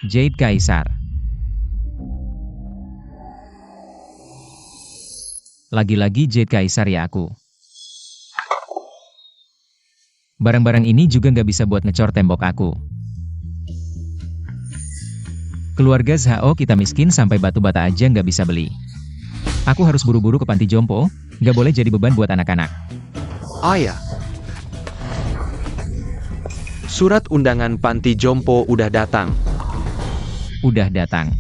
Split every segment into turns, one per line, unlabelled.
Jade Kaisar. Lagi-lagi Jade Kaisar ya aku. Barang-barang ini juga nggak bisa buat ngecor tembok aku. Keluarga Zhao kita miskin sampai batu bata aja nggak bisa beli. Aku harus buru-buru ke panti jompo, nggak boleh jadi beban buat anak-anak.
Ayah. Surat undangan panti jompo udah datang.
Udah datang.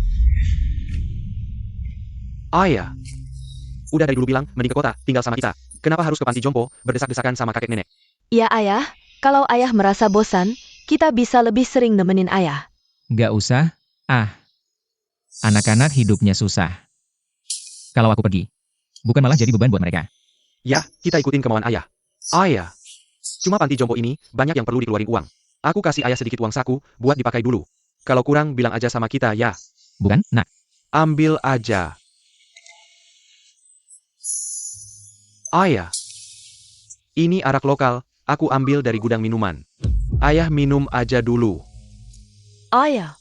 Ayah. Udah dari dulu bilang, mending ke kota, tinggal sama kita. Kenapa harus ke panti jompo, berdesak-desakan sama kakek nenek?
Ya ayah, kalau ayah merasa bosan, kita bisa lebih sering nemenin ayah.
Nggak usah, anak-anak hidupnya susah. Kalau aku pergi, bukan malah jadi beban buat mereka.
Ya, kita ikutin kemauan ayah. Ayah. Cuma panti jompo ini, banyak yang perlu dikeluarin uang. Aku kasih ayah sedikit uang saku, buat dipakai dulu. Kalau kurang, bilang aja sama kita ya.
Bukan, nak.
Ambil aja. Ayah. Ini arak lokal, aku ambil dari gudang minuman. Ayah minum aja dulu.
Ayah.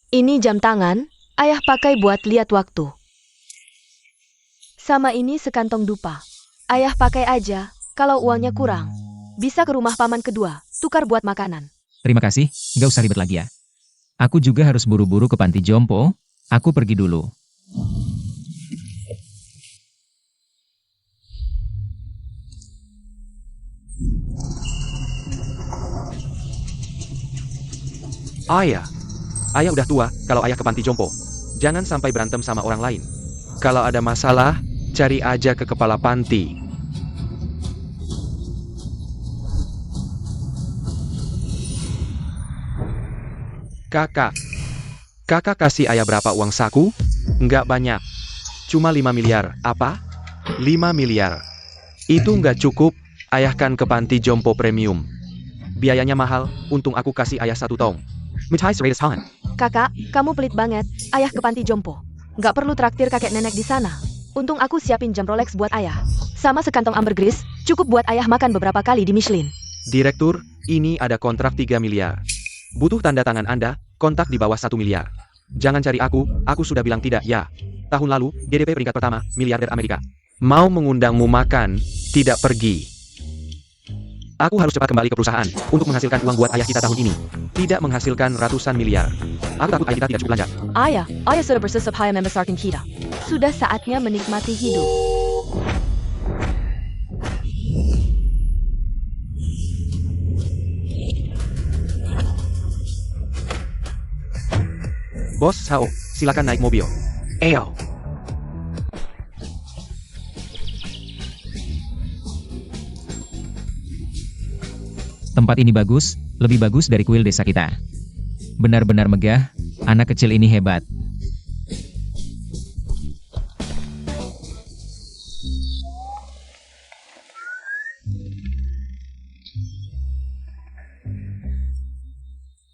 Ini jam tangan, ayah pakai buat lihat waktu. Sama ini sekantong dupa. Ayah pakai aja, kalau uangnya kurang. Bisa ke rumah paman kedua, tukar buat makanan.
Terima kasih, nggak usah ribet lagi ya. Aku juga harus buru-buru ke panti jompo, aku pergi dulu.
Ayah. Ayah udah tua, kalau ayah ke panti jompo. Jangan sampai berantem sama orang lain. Kalau ada masalah, cari aja ke kepala panti. Kakak. Kakak kasih ayah berapa uang saku? Nggak banyak. Cuma 5 miliar. Apa? 5 miliar. Itu nggak cukup, ayah kan ke panti jompo premium. Biayanya mahal, untung aku kasih ayah 1 tong.
Kakak, kamu pelit banget, ayah ke panti jompo. Nggak perlu traktir kakek nenek di sana. Untung aku siapin jam Rolex buat ayah. Sama sekantong ambergris, cukup buat ayah makan beberapa kali di Michelin.
Direktur, ini ada kontrak 3 miliar. Butuh tanda tangan Anda, kontak di bawah 1 miliar. Jangan cari aku sudah bilang tidak ya. Tahun lalu, GDP peringkat pertama, miliarder Amerika. Mau mengundangmu makan, tidak pergi. Aku harus cepat kembali ke perusahaan, untuk menghasilkan uang buat ayah kita tahun ini. Tidak menghasilkan ratusan miliar. Aku takut ayah kita tidak cukup belanja.
Ayah sudah bersusah payah membesarkan kita. Sudah saatnya menikmati hidup.
Bos Zhao, silakan naik mobil. Eyo.
Tempat ini bagus, lebih bagus dari kuil desa kita. Benar-benar megah, anak kecil ini hebat.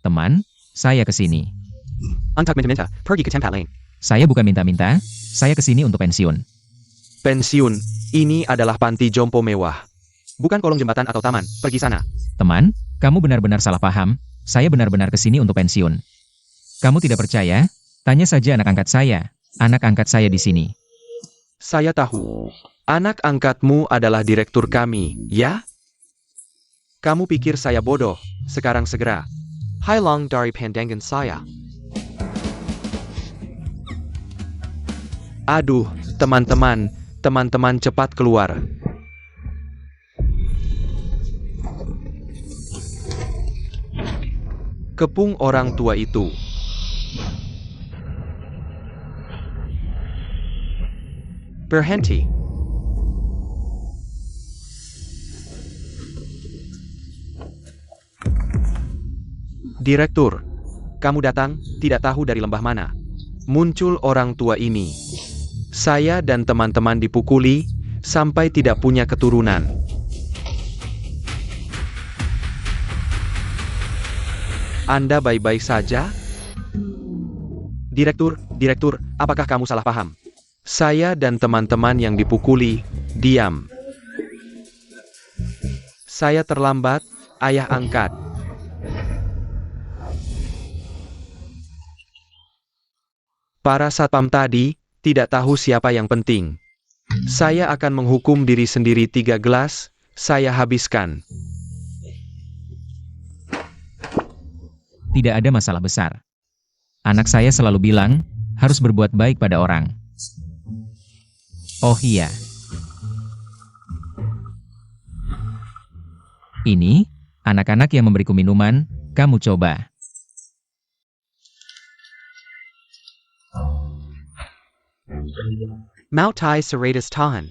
Teman, saya kesini.
Antak minta-minta, pergi ke tempat lain.
Saya bukan minta-minta, saya kesini untuk pensiun.
Pensiun, ini adalah panti jompo mewah. Bukan kolong jembatan atau taman, pergi sana.
Teman, kamu benar-benar salah paham, saya benar-benar kesini untuk pensiun. Kamu tidak percaya? Tanya saja anak angkat saya di sini.
Saya tahu. Anak angkatmu adalah direktur kami, ya? Kamu pikir saya bodoh, sekarang segera. Hilang dari pandangan saya. Aduh, teman-teman cepat keluar. Kepung orang tua itu. Berhenti. Direktur, kamu datang, tidak tahu dari lembah mana. Muncul orang tua ini. Saya dan teman-teman dipukuli, sampai tidak punya keturunan. Anda baik-baik saja? Direktur, apakah kamu salah paham? Saya dan teman-teman yang dipukuli, diam. Saya terlambat, ayah angkat. Para satpam tadi tidak tahu siapa yang penting. Saya akan menghukum diri sendiri 3 gelas, saya habiskan.
Tidak ada masalah besar. Anak saya selalu bilang, harus berbuat baik pada orang. Oh iya. Ini, anak-anak yang memberiku minuman, kamu coba.
Mau tai seratus tahan.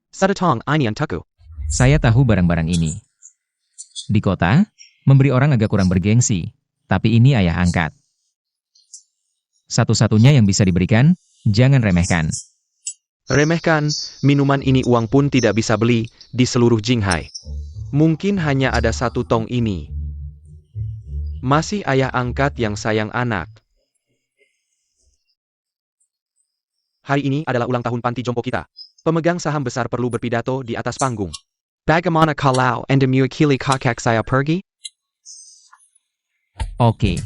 Sadatong ini untukku.
Saya tahu barang-barang ini. Di kota, memberi orang agak kurang bergengsi, tapi ini ayah angkat. Satu-satunya yang bisa diberikan, jangan remehkan.
Remehkan, minuman ini uang pun tidak bisa beli di seluruh Jinghai. Mungkin hanya ada 1 tong ini. Masih ayah angkat yang sayang anak. Hari ini adalah ulang tahun panti jompo kita. Pemegang saham besar perlu berpidato di atas panggung. Bagaimana kalau Anda mewakili kakak saya pergi?
Oke.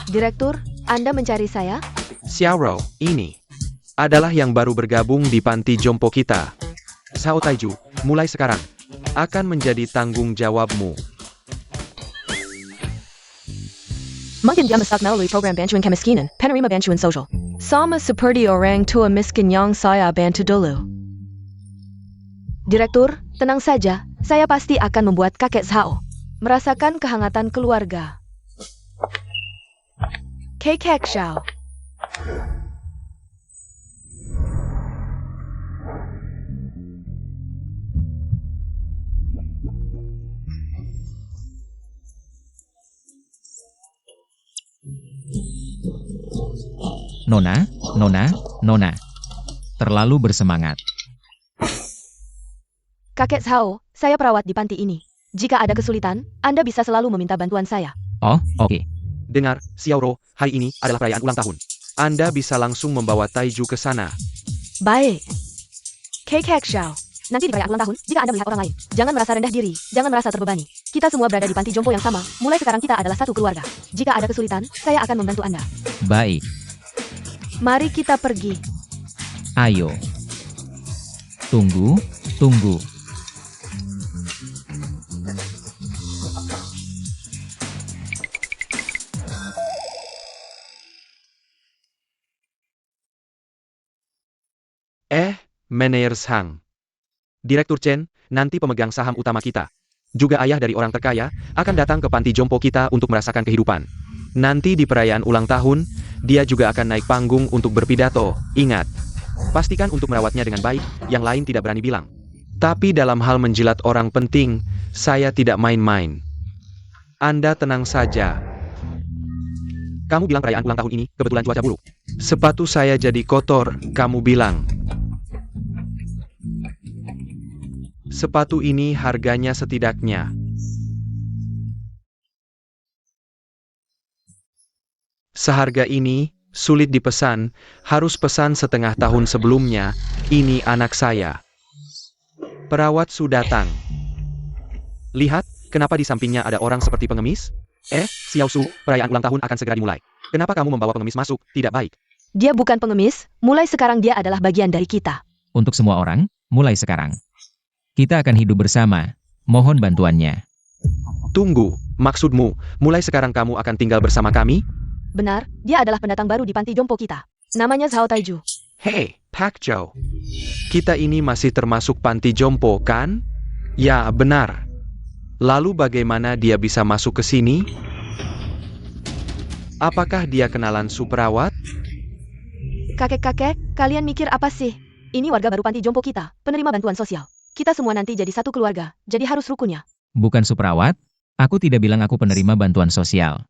Direktur, Anda mencari saya?
Xiaoro, ini adalah yang baru bergabung di panti jompo kita. Sao Taiju, mulai sekarang akan menjadi tanggung jawabmu.
Mungkin dia masak melalui program bantuan kemiskinan, penerima bantuan sosial. Sama seperti orang tua miskin yang saya bantu dulu. Direktur, tenang saja, saya pasti akan membuat kakek Zhao merasakan kehangatan keluarga. Kakek Zhao.
Nona. Terlalu bersemangat.
Kakek Zhao, saya perawat di panti ini. Jika ada kesulitan, Anda bisa selalu meminta bantuan saya.
Oh, oke.
Dengar, Xiaoro, hari ini adalah perayaan ulang tahun. Anda bisa langsung membawa Taiju ke sana.
Baik. Kakek Zhao, nanti di perayaan ulang tahun, jika Anda melihat orang lain, jangan merasa rendah diri, jangan merasa terbebani. Kita semua berada di panti jompo yang sama, mulai sekarang kita adalah satu keluarga. Jika ada kesulitan, saya akan membantu Anda.
Baik.
Mari kita pergi.
Ayo. Tunggu.
Manager Sang. Direktur Chen, nanti pemegang saham utama kita. Juga ayah dari orang terkaya, akan datang ke panti jompo kita untuk merasakan kehidupan. Nanti di perayaan ulang tahun, dia juga akan naik panggung untuk berpidato. Ingat, pastikan untuk merawatnya dengan baik, yang lain tidak berani bilang. Tapi dalam hal menjilat orang penting, saya tidak main-main. Anda tenang saja. Kamu bilang perayaan ulang tahun ini, kebetulan cuaca buruk. Sepatu saya jadi kotor, kamu bilang. Sepatu ini harganya setidaknya seharga ini, sulit dipesan, harus pesan setengah tahun sebelumnya, ini anak saya. Perawat sudah datang. Lihat, kenapa di sampingnya ada orang seperti pengemis? Xiaosu, perayaan ulang tahun akan segera dimulai. Kenapa kamu membawa pengemis masuk? Tidak baik.
Dia bukan pengemis, mulai sekarang dia adalah bagian dari kita.
Untuk semua orang, mulai sekarang. Kita akan hidup bersama. Mohon bantuannya.
Tunggu, maksudmu, mulai sekarang kamu akan tinggal bersama kami?
Benar, dia adalah pendatang baru di panti jompo kita. Namanya Zhao Taiju.
Hei, Pak Zhou. Kita ini masih termasuk panti jompo, kan? Ya, benar. Lalu bagaimana dia bisa masuk ke sini? Apakah dia kenalan Superawat?
Kakek-kakek, kalian mikir apa sih? Ini warga baru panti jompo kita, penerima bantuan sosial. Kita semua nanti jadi satu keluarga, jadi harus rukunnya.
Bukan Superawat, aku tidak bilang aku penerima bantuan sosial.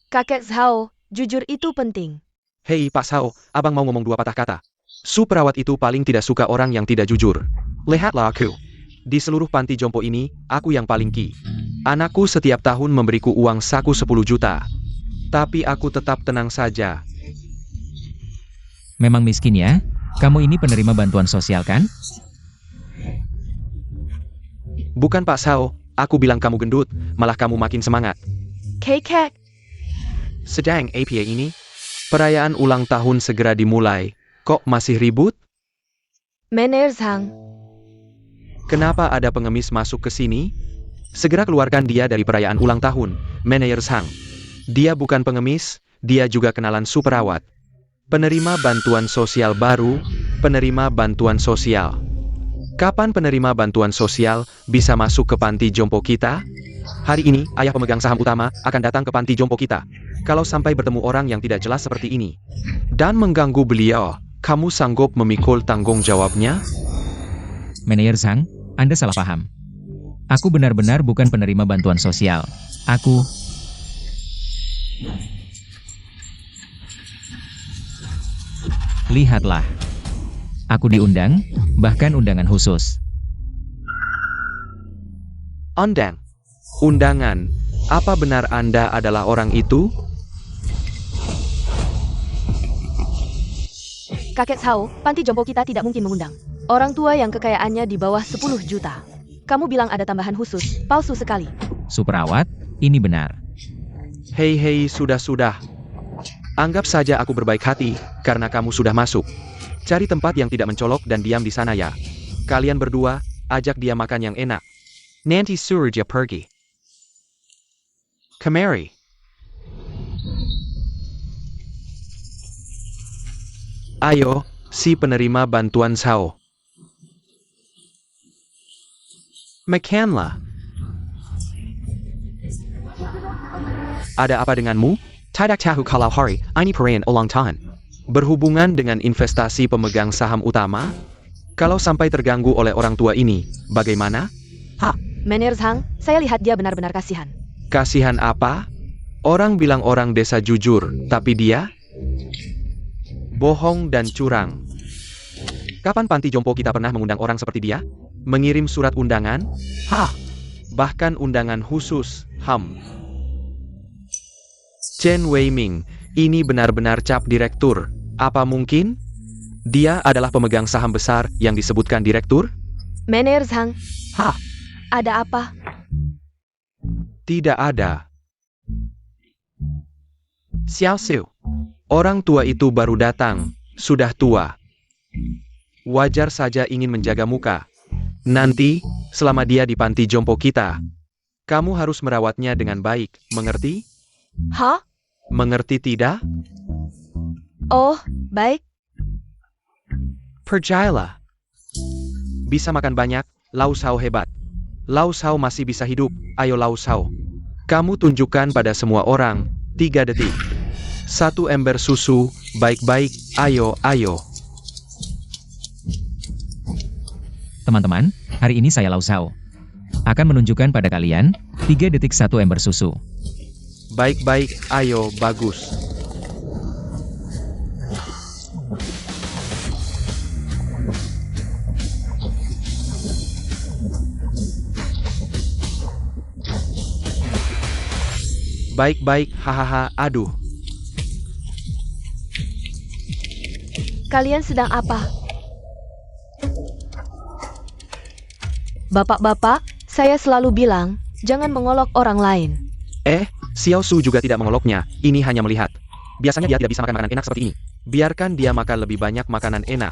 Kakek Zhao, jujur itu penting.
Hei Pak Zhao, abang mau ngomong 2 patah kata. Su perawat itu paling tidak suka orang yang tidak jujur. Lihatlah aku. Di seluruh panti jompo ini, aku yang paling ki. Anakku setiap tahun memberiku uang saku 10 juta. Tapi aku tetap tenang saja.
Memang miskin ya? Kamu ini penerima bantuan sosial kan?
Bukan Pak Sao, aku bilang kamu gendut, malah kamu makin semangat.
Kek.
Sedang APA ini, perayaan ulang tahun segera dimulai. Kok masih ribut?
Manager Zhang.
Kenapa ada pengemis masuk ke sini? Segera keluarkan dia dari perayaan ulang tahun, Manager Zhang. Dia bukan pengemis, dia juga kenalan su perawat. Penerima bantuan sosial baru, penerima bantuan sosial. Kapan penerima bantuan sosial bisa masuk ke panti jompo kita? Hari ini, ayah pemegang saham utama akan datang ke panti jompo kita. Kalau sampai bertemu orang yang tidak jelas seperti ini dan mengganggu beliau, kamu sanggup memikul tanggung jawabnya?
Manajer Zhang, Anda salah paham. Aku benar-benar bukan penerima bantuan sosial. Aku... Lihatlah. Aku diundang, bahkan undangan khusus.
Undangan. Apa benar Anda adalah orang itu?
Kakek Sao, panti jompo kita tidak mungkin mengundang orang tua yang kekayaannya di bawah 10 juta. Kamu bilang ada tambahan khusus, palsu sekali.
Su perawat, ini benar.
Hei, sudah. Anggap saja aku berbaik hati, karena kamu sudah masuk. Cari tempat yang tidak mencolok dan diam di sana ya. Kalian berdua, ajak dia makan yang enak. Nanti suruh dia pergi. Kemari. Ayo, si penerima bantuan Sao. Makanlah. Ada apa denganmu? Tidak tahu kalau hari ini perayaan ulang tahun. Berhubungan dengan investasi pemegang saham utama? Kalau sampai terganggu oleh orang tua ini, bagaimana?
Manager Zhang, saya lihat dia benar-benar kasihan.
Kasihan apa? Orang bilang orang desa jujur, tapi dia? Bohong dan curang. Kapan panti jompo kita pernah mengundang orang seperti dia? Mengirim surat undangan? Bahkan undangan khusus, Chen Weiming, ini benar-benar cap direktur. Apa mungkin? Dia adalah pemegang saham besar yang disebutkan direktur?
Manager Zhang. Ada apa?
Tidak ada. Xiao Su. Orang tua itu baru datang, sudah tua. Wajar saja ingin menjaga muka. Nanti, selama dia di panti jompo kita, kamu harus merawatnya dengan baik, mengerti? Mengerti tidak?
Oh, baik.
Percayalah. Bisa makan banyak, Lau Sao hebat. Lau Sao masih bisa hidup, ayo Lau Sao. Kamu tunjukkan pada semua orang, 3 detik. 1 ember susu, baik-baik, ayo.
Teman-teman, hari ini saya Lau Sao. Akan menunjukkan pada kalian, 3 detik 1 ember susu.
Baik-baik, ayo, bagus. Baik-baik, hahaha, aduh.
Kalian sedang apa? Bapak-bapak, saya selalu bilang, jangan mengolok orang lain.
Xiao Su juga tidak mengoloknya, ini hanya melihat. Biasanya dia tidak bisa makan makanan enak seperti ini. Biarkan dia makan lebih banyak makanan enak.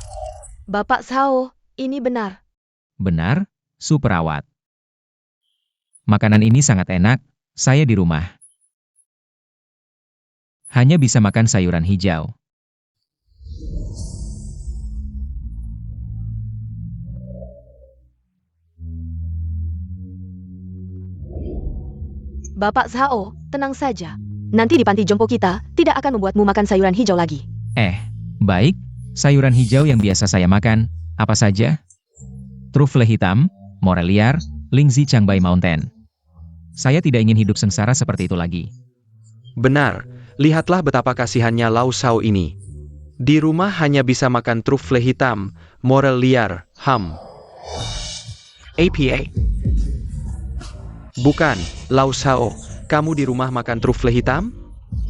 Bapak Sao, ini benar.
Benar, Su perawat. Makanan ini sangat enak, saya di rumah. Hanya bisa makan sayuran hijau.
Bapak Sao, tenang saja. Nanti di panti jompo kita, tidak akan membuatmu makan sayuran hijau lagi.
Baik, sayuran hijau yang biasa saya makan, apa saja? Trufle hitam, morel liar, Lingzi Changbai Mountain. Saya tidak ingin hidup sengsara seperti itu lagi.
Benar, lihatlah betapa kasihannya Lau Sao ini. Di rumah hanya bisa makan trufle hitam, morel liar, APA. Bukan, Lau Sao. Kamu di rumah makan trufle hitam?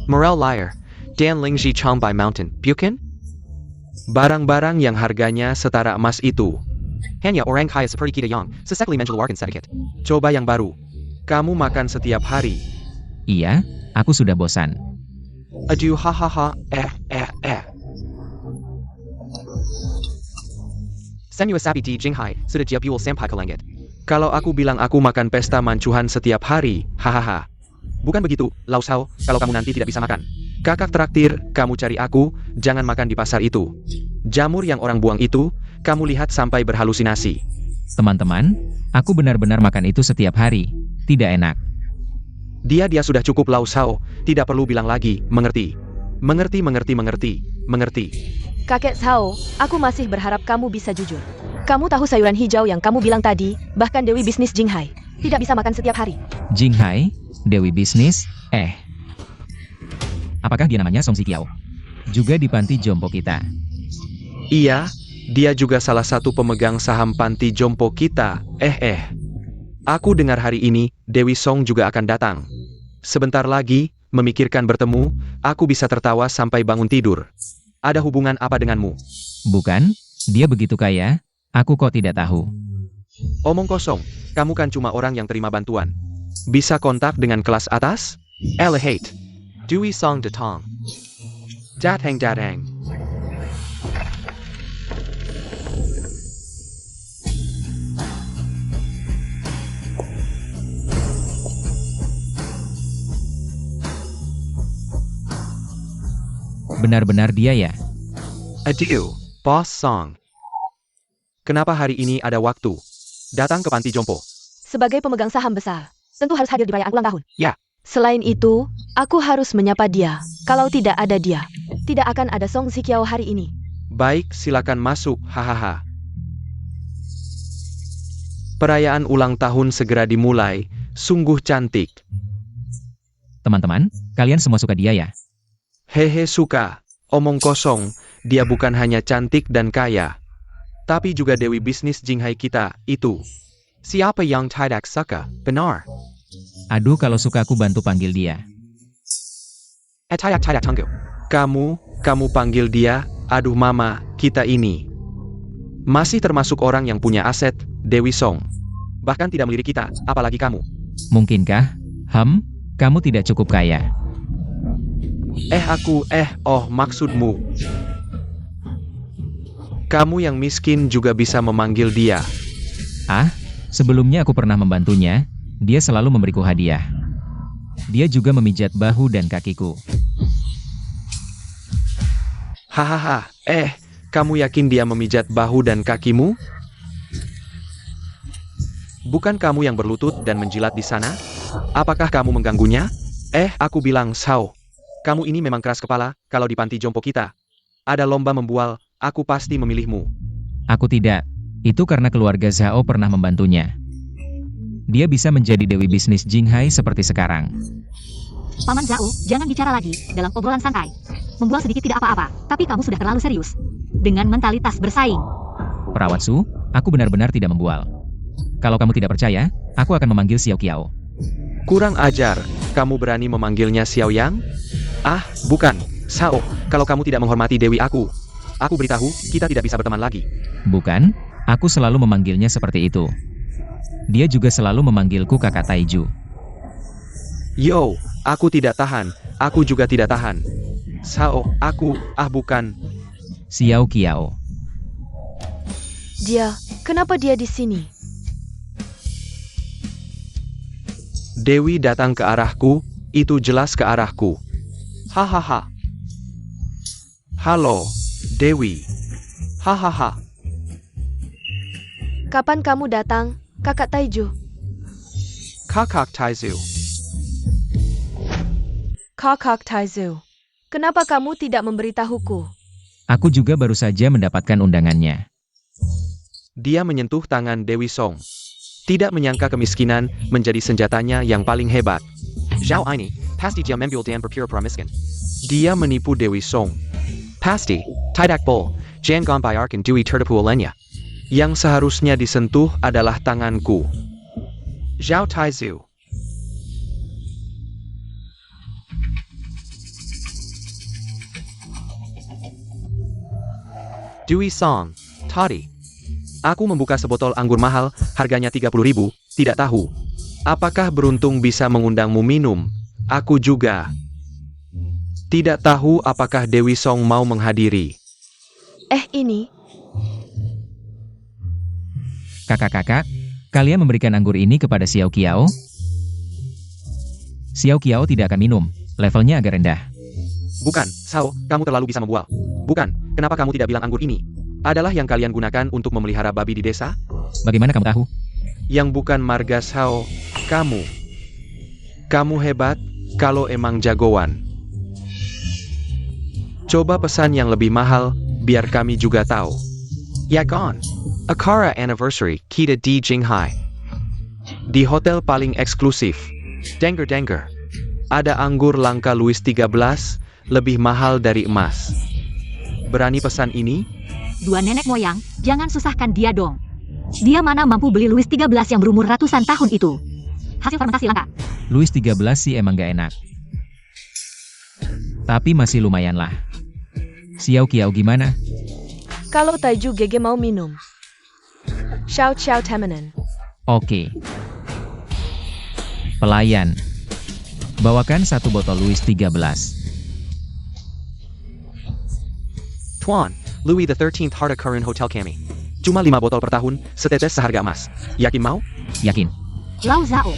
Morel liar, dan Lingji Changbai Mountain, bukan? Barang-barang yang harganya setara emas itu. Hanya orang kaya seperti kita yang sesekali mengeluarkan sedikit. Coba yang baru. Kamu makan setiap hari.
Iya, aku sudah bosan.
Aduh hahaha, Senua sapi di Jinghai, sudah Jiapuel sampai ke langit. Kalau aku bilang aku makan pesta mancuhan setiap hari, hahaha. Bukan begitu, Lau Sao, kalau kamu nanti tidak bisa makan. Kakak traktir, kamu cari aku, jangan makan di pasar itu. Jamur yang orang buang itu, kamu lihat sampai berhalusinasi.
Teman-teman, aku benar-benar makan itu setiap hari. Tidak enak.
Dia sudah cukup Lau Sao, tidak perlu bilang lagi, mengerti. Mengerti.
Kakek Sao, aku masih berharap kamu bisa jujur. Kamu tahu sayuran hijau yang kamu bilang tadi, bahkan Dewi bisnis Jinghai. Tidak bisa makan setiap hari.
Jinghai, Dewi bisnis, apakah dia namanya Song Ziqiao? Juga di panti jompo kita.
Iya, dia juga salah satu pemegang saham panti jompo kita. Aku dengar hari ini, Dewi Song juga akan datang. Sebentar lagi, memikirkan bertemu, aku bisa tertawa sampai bangun tidur. Ada hubungan apa denganmu?
Bukan, dia begitu kaya, aku kok tidak tahu.
Omong kosong, kamu kan cuma orang yang terima bantuan. Bisa kontak dengan kelas atas? Elehate. Dewey Song Datang. Datang.
Benar-benar dia ya?
Aduh, Boss Song. Kenapa hari ini ada waktu? Datang ke panti jompo.
Sebagai pemegang saham besar, tentu harus hadir di perayaan ulang tahun.
Ya.
Selain itu, aku harus menyapa dia. Kalau tidak ada dia, tidak akan ada Song Ziqiao hari ini.
Baik, silakan masuk, hahaha. Perayaan ulang tahun segera dimulai, sungguh cantik.
Teman-teman, kalian semua suka dia ya?
Hehe suka, omong kosong, dia bukan hanya cantik dan kaya. Tapi juga Dewi bisnis Jinghai kita, itu. Siapa yang tidak suka, benar?
Aduh kalau suka aku bantu panggil dia.
Tidak tunggu. Kamu panggil dia, aduh mama, kita ini. Masih termasuk orang yang punya aset, Dewi Song. Bahkan tidak melirik kita, apalagi kamu.
Mungkinkah? Kamu tidak cukup kaya.
Maksudmu. Kamu yang miskin juga bisa memanggil dia.
Sebelumnya aku pernah membantunya, dia selalu memberiku hadiah. Dia juga memijat bahu dan kakiku.
Hahaha, kamu yakin dia memijat bahu dan kakimu? Bukan kamu yang berlutut dan menjilat di sana? Apakah kamu mengganggunya? Aku bilang, Sao. Kamu ini memang keras kepala, kalau di panti jompo kita. Ada lomba membual, aku pasti memilihmu.
Aku tidak. Itu karena keluarga Zhao pernah membantunya. Dia bisa menjadi Dewi bisnis Jinghai seperti sekarang.
Paman Zhao, jangan bicara lagi, dalam obrolan santai. Membual sedikit tidak apa-apa, tapi kamu sudah terlalu serius. Dengan mentalitas bersaing.
Perawat Su, aku benar-benar tidak membual. Kalau kamu tidak percaya, aku akan memanggil Xiao Qiao.
Kurang ajar, kamu berani memanggilnya Xiao Yang? Bukan, Sao, kalau kamu tidak menghormati Dewi aku beritahu, kita tidak bisa berteman lagi.
Bukan, aku selalu memanggilnya seperti itu. Dia juga selalu memanggilku kakak Taiju.
Yo, aku tidak tahan, aku juga tidak tahan. Sao, bukan.
Xiao Qiao.
Kenapa dia di sini?
Dewi datang ke arahku, itu jelas ke arahku. Hahaha. Halo, Dewi. Hahaha.
Kapan kamu datang, kakak Taiju?
Kakak Taizu.
Kakak Taizu. Kenapa kamu tidak memberitahuku?
Aku juga baru saja mendapatkan undangannya.
Dia menyentuh tangan Dewi Song. Tidak menyangka kemiskinan menjadi senjatanya yang paling hebat. Zhao ini, pasti dia mengambil dan berpura-pura miskin. Dia menipu Dewi Song. Pasti, tidak bowl, jangan bayarkan Dewey terdepuolenya. Yang seharusnya disentuh adalah tanganku. Zhao Taizu. Dewey Song, tadi. Aku membuka sebotol anggur mahal, harganya 30.000, tidak tahu. Apakah beruntung bisa mengundangmu minum? Aku juga. Tidak tahu apakah Dewi Song mau menghadiri.
Ini.
Kakak-kakak, kalian memberikan anggur ini kepada Xiao Qiao? Xiao Qiao tidak akan minum, levelnya agak rendah.
Bukan, Sao, kamu terlalu bisa membual. Bukan, kenapa kamu tidak bilang anggur ini? Adalah yang kalian gunakan untuk memelihara babi di desa?
Bagaimana kamu tahu?
Yang bukan marga Sao, kamu. Kamu hebat, kalau emang jagoan. Coba pesan yang lebih mahal, biar kami juga tahu. Yakon. Akara Anniversary, kita di Jinghai. Di hotel paling eksklusif. Denger. Ada anggur langka Louis 13, lebih mahal dari emas. Berani pesan ini?
Dua nenek moyang, jangan susahkan dia dong. Dia mana mampu beli Louis 13 yang berumur ratusan tahun itu. Hasil fermentasi langka.
Louis 13 sih emang gak enak. Tapi masih lumayan lah. Xiao Qiao gimana?
Kalau Taiju GG mau minum. Xiao Temenan.
Oke. Pelayan. Bawakan satu botol Louis 13.
Tuan, Louis XIII Harta Karun Hotel kami. Cuma 5 botol per tahun, setetes seharga emas. Yakin mau?
Yakin.
Lau Zhao,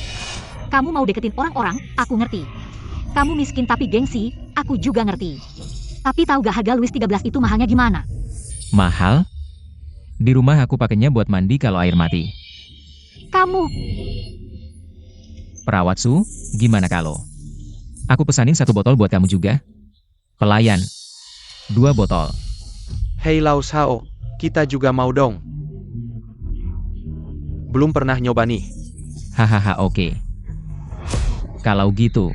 kamu mau deketin orang-orang, aku ngerti. Kamu miskin tapi gengsi, aku juga ngerti. Tapi tahu gak harga Louis 13 itu mahalnya gimana?
Mahal? Di rumah aku pakainya buat mandi kalau air mati.
Kamu,
Perawat Su, gimana kalau? Aku pesanin satu botol buat kamu juga. Pelayan. 2 botol.
Hei Lau Sao, kita juga mau dong. Belum pernah nyoba nih.
Hahaha oke. Kalau gitu.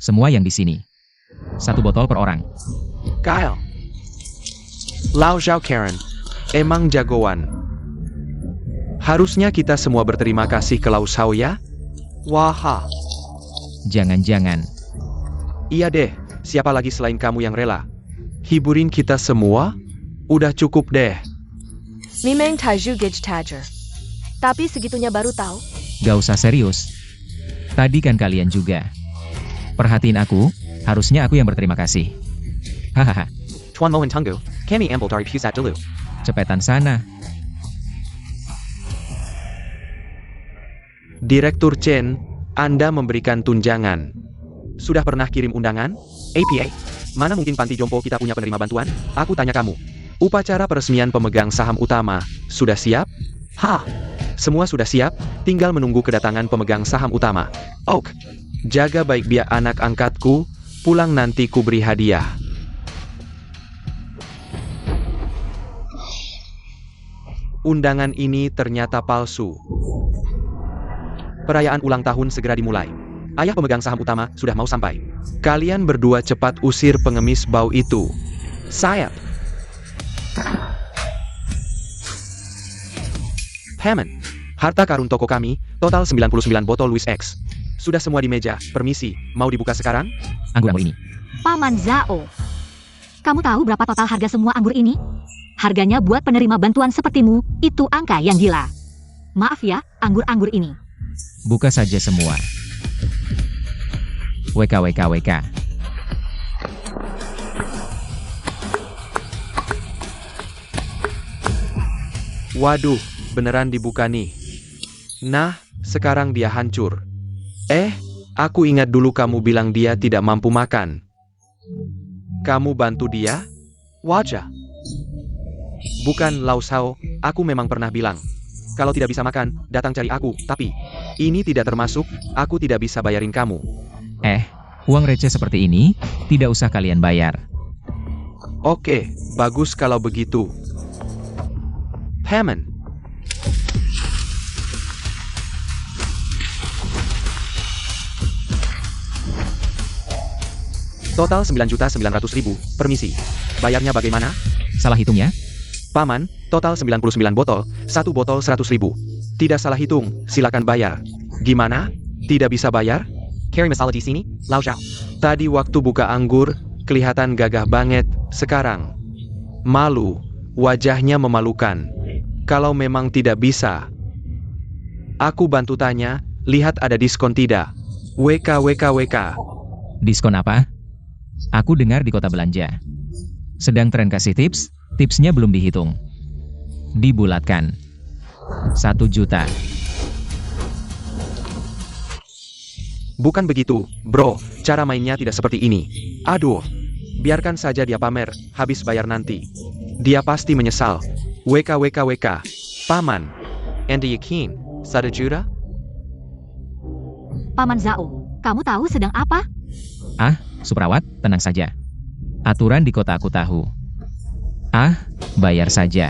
Semua yang di sini. 1 botol per orang.
Kyle. Lau Zhao Karen. Emang jagoan. Harusnya kita semua berterima kasih ke Lau Sao ya? Waha.
Jangan-jangan.
Iya deh, siapa lagi selain kamu yang rela? Hiburin kita semua? Udah cukup deh.
Memang Taiju Gage Tajer. Tapi segitunya baru tahu.
Gak usah serius. Tadi kan kalian juga. Perhatiin aku, harusnya aku yang berterima kasih. Hahaha,
Tuan Mohan Tunggu, kami ambil dari pusat dulu.
cepetan sana.
Direktur Chen, Anda memberikan tunjangan. Sudah pernah kirim undangan? APA, mana mungkin panti jompo kita punya penerima bantuan? Aku tanya kamu. Upacara peresmian pemegang saham utama, sudah siap? Hah, semua sudah siap, tinggal menunggu kedatangan pemegang saham utama. Oke, jaga baik biak anak angkatku, pulang nanti ku beri hadiah. Undangan ini ternyata palsu. Perayaan ulang tahun segera dimulai. Ayah pemegang saham utama sudah mau sampai. Kalian berdua cepat usir pengemis bau itu. Sayap. Hammond, harta karun toko kami, total 99 botol Louis X. Sudah semua di meja, permisi, mau dibuka sekarang?
Anggur-anggur ini.
Paman Zhao. Kamu tahu berapa total harga semua anggur ini? Harganya buat penerima bantuan sepertimu, itu angka yang gila. Maaf ya, anggur-anggur ini.
Buka saja semua. WKWKWK.
Waduh, beneran dibuka nih. Nah, sekarang dia hancur. Aku ingat dulu kamu bilang dia tidak mampu makan. Kamu bantu dia? Wajah. Bukan Lau Sao, aku memang pernah bilang. Kalau tidak bisa makan, datang cari aku, tapi ini tidak termasuk, aku tidak bisa bayarin kamu.
Uang receh seperti ini, tidak usah kalian bayar.
Oke, bagus kalau begitu. Hammond. Total 9.900.000, permisi. Bayarnya bagaimana?
Salah hitung ya?
Paman, total 99 botol, 1 botol 100.000. Tidak salah hitung, silakan bayar. Gimana? Tidak bisa bayar?
Carry masalah di sini, Lao Zhao.
Tadi waktu buka anggur, kelihatan gagah banget, sekarang malu, wajahnya memalukan. Kalau memang tidak bisa, aku bantu tanya, lihat ada diskon tidak? WK.
Diskon apa? Aku dengar di kota belanja. Sedang tren kasih tips, tipsnya belum dihitung. Dibulatkan. 1 juta.
Bukan begitu, bro, cara mainnya tidak seperti ini. Aduh, biarkan saja dia pamer, habis bayar nanti. Dia pasti menyesal. WK. Paman,
Anda yakin? 1 juta?
Paman Zhao, kamu tahu sedang apa?
Ah, Suprawat, tenang saja. Aturan di kota aku tahu. Ah, bayar saja.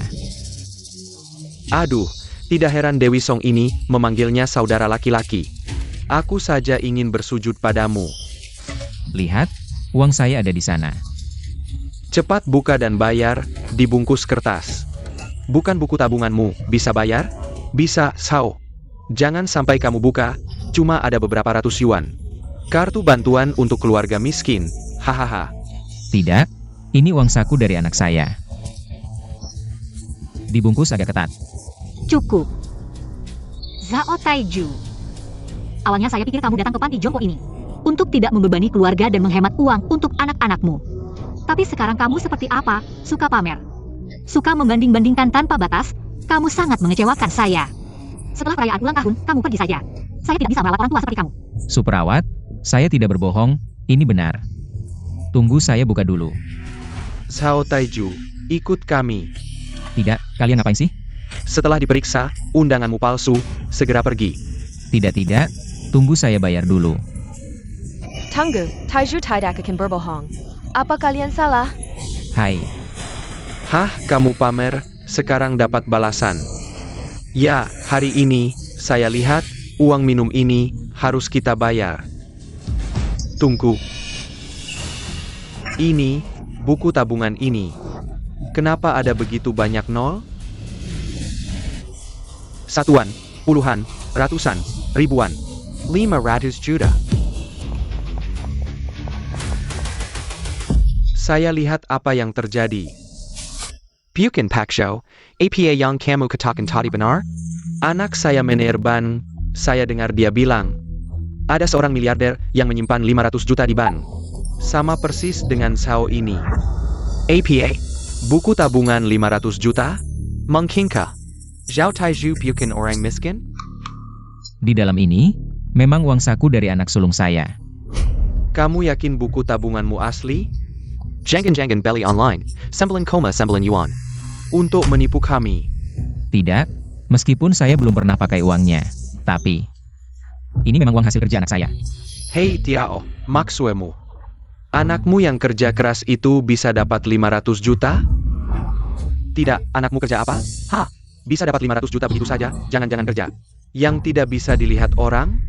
aduh, tidak heran Dewi Song ini memanggilnya saudara laki-laki. Aku saja ingin bersujud padamu.
Lihat, uang saya ada di sana.
Cepat buka dan bayar, dibungkus kertas. Bukan buku tabunganmu, bisa bayar? Bisa, Sao. Jangan sampai kamu buka, cuma ada beberapa ratus yuan. Kartu bantuan untuk keluarga miskin, hahaha.
Tidak, ini uang saku dari anak saya. Dibungkus agak ketat.
Cukup. Zhao Taiju. Awalnya saya pikir kamu datang ke panti jompo ini untuk tidak membebani keluarga dan menghemat uang untuk anak-anakmu. Tapi sekarang kamu seperti apa? Suka pamer. Suka membanding-bandingkan tanpa batas. Kamu sangat mengecewakan saya. Setelah perayaan ulang tahun, kamu pergi saja. Saya tidak bisa merawat orang tua seperti kamu.
Suprawat, saya tidak berbohong, ini benar. Tunggu saya buka dulu.
Sao Taiju, ikut kami.
Tidak, kalian ngapain sih?
Setelah diperiksa, undanganmu palsu, segera pergi.
Tidak, tunggu saya bayar dulu.
Tunggu, Taiju tidak akan berbohong. Apa kalian salah?
Hai,
Hah, kamu pamer, sekarang dapat balasan. Ya, hari ini, saya lihat, uang minum ini, harus kita bayar. Tunggu. Ini, buku tabungan ini. Kenapa ada begitu banyak nol? Satuan, puluhan, ratusan, ribuan.
500 juta.
Saya lihat apa yang terjadi.
Bukan Pak Show, APA yang kamu katakan tadi benar?
Anak saya menerbang, saya dengar dia bilang, ada seorang miliarder yang menyimpan 500 juta di bank. Sama persis dengan Sao ini.
APA,
Buku tabungan 500 juta?
mungkinkah? Zhao Taiju bukan orang miskin?
di dalam ini, memang uang saku dari anak sulung saya.
Kamu yakin buku tabunganmu asli?
Jangan beli online, sembilan yuan.
Untuk menipu kami.
Tidak, meskipun saya belum pernah pakai uangnya. Tapi, ini memang uang hasil kerja anak saya.
Hei Tiao, maksudmu? Anakmu yang kerja keras itu bisa dapat 500 juta? Tidak, anakmu kerja apa? Hah, bisa dapat 500 juta begitu saja, jangan-jangan kerja. Yang tidak bisa dilihat orang?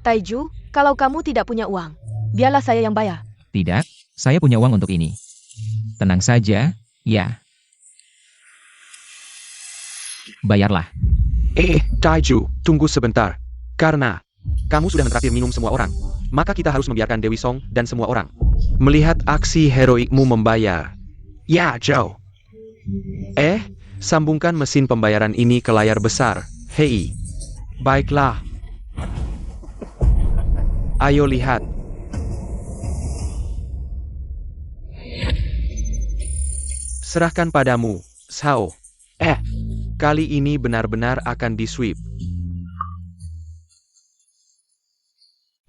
Taiju, kalau kamu tidak punya uang, biarlah saya yang bayar.
Tidak, saya punya uang untuk ini. Tenang saja, ya. Bayarlah.
Taiju, tunggu sebentar. Karena kamu sudah mentraktir minum semua orang, maka kita harus membiarkan Dewi Song dan semua orang melihat aksi heroikmu membayar. Ya, Joe. Sambungkan mesin pembayaran ini ke layar besar. Hei. Baiklah. Ayo lihat. Serahkan padamu, Sao. Kali ini benar-benar akan di-sweep.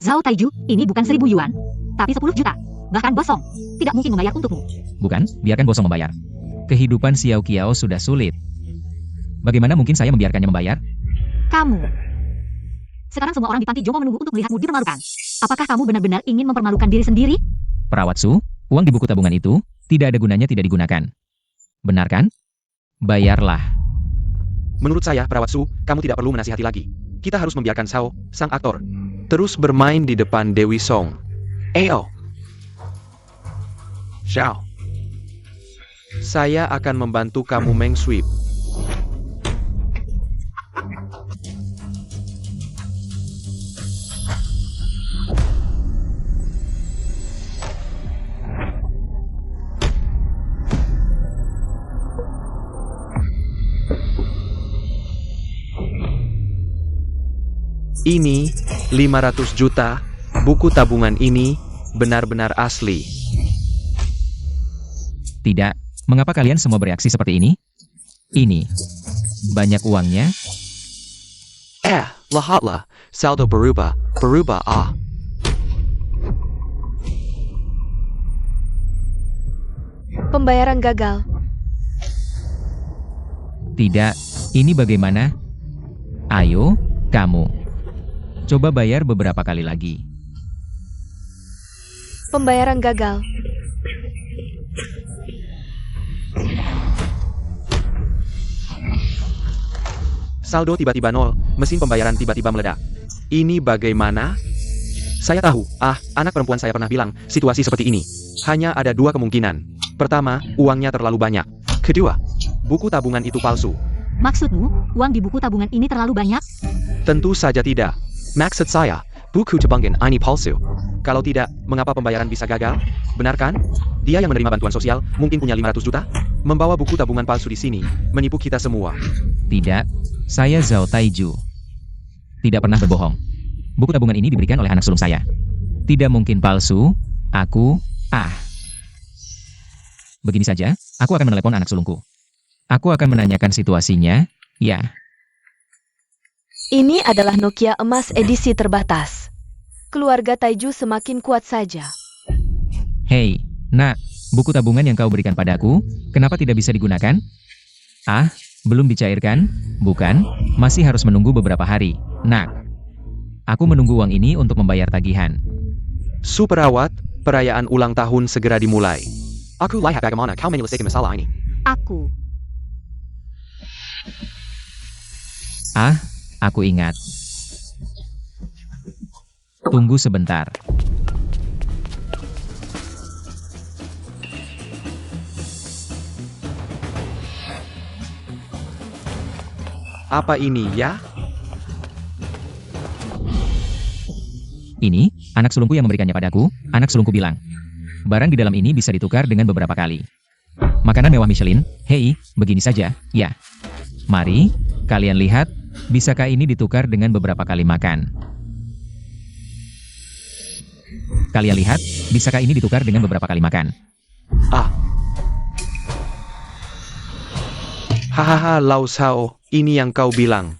Zhao Taiju, ini bukan 1.000 yuan, tapi 10 juta. Bahkan Bosong tidak mungkin membayar untukmu.
Bukan, biarkan Bosong membayar. Kehidupan Xiao Qiao sudah sulit. Bagaimana mungkin saya membiarkannya membayar?
Kamu. Sekarang semua orang di panti jompo menunggu untuk melihatmu dipermalukan. Apakah kamu benar-benar ingin mempermalukan diri sendiri?
Perawat Su, uang di buku tabungan itu tidak ada gunanya tidak digunakan. Benar kan? Bayarlah.
Menurut saya, Perawat Su, kamu tidak perlu menasihati lagi. Kita harus membiarkan Sao, sang aktor, terus bermain di depan Dewi Song. Xiao. Saya akan membantu kamu Meng Sweep. Ini 500 juta. Buku tabungan ini benar-benar asli.
Tidak, mengapa kalian semua bereaksi seperti ini? Ini. Banyak uangnya?
Lahatlah. Saldo berubah. Berubah ah.
Pembayaran gagal.
Tidak, ini bagaimana? Ayo, kamu. Coba bayar beberapa kali lagi.
Pembayaran gagal.
Saldo tiba-tiba nol, mesin pembayaran tiba-tiba meledak. Ini bagaimana? Saya tahu, anak perempuan saya pernah bilang, situasi seperti ini. Hanya ada dua kemungkinan. Pertama, uangnya terlalu banyak. Kedua, buku tabungan itu palsu.
Maksudmu, uang di buku tabungan ini terlalu banyak?
Tentu saja tidak.
Maksud saya, buku tabungan ini palsu.
Kalau tidak, mengapa pembayaran bisa gagal? Benar kan? Dia yang menerima bantuan sosial, mungkin punya 500 juta? Membawa buku tabungan palsu di sini, menipu kita semua.
Tidak, saya Zhao Taiju. Tidak pernah berbohong. Buku tabungan ini diberikan oleh anak sulung saya. Tidak mungkin palsu, Begini saja, aku akan menelepon anak sulungku. Aku akan menanyakan situasinya, ya.
Ini adalah Nokia emas edisi terbatas. Keluarga Taiju semakin kuat saja.
Hei, nak, buku tabungan yang kau berikan padaku, kenapa tidak bisa digunakan? Belum dicairkan? Bukan, masih harus menunggu beberapa hari, nak. Aku menunggu uang ini untuk membayar tagihan.
Superawat, perayaan ulang tahun segera dimulai. Aku lihat bagaimana kau menyelesaikan masalah ini.
Aku.
Aku ingat. Tunggu sebentar.
Apa ini ya?
Ini, anak sulungku yang memberikannya padaku, anak sulungku bilang. Barang di dalam ini bisa ditukar dengan beberapa kali. Makanan mewah Michelin, hei, begini saja, ya. Mari, kalian lihat, bisakah ini ditukar dengan beberapa kali makan? Kalian lihat, bisakah ini ditukar dengan beberapa kali makan?
Hahaha, Lau Sao, ini yang kau bilang.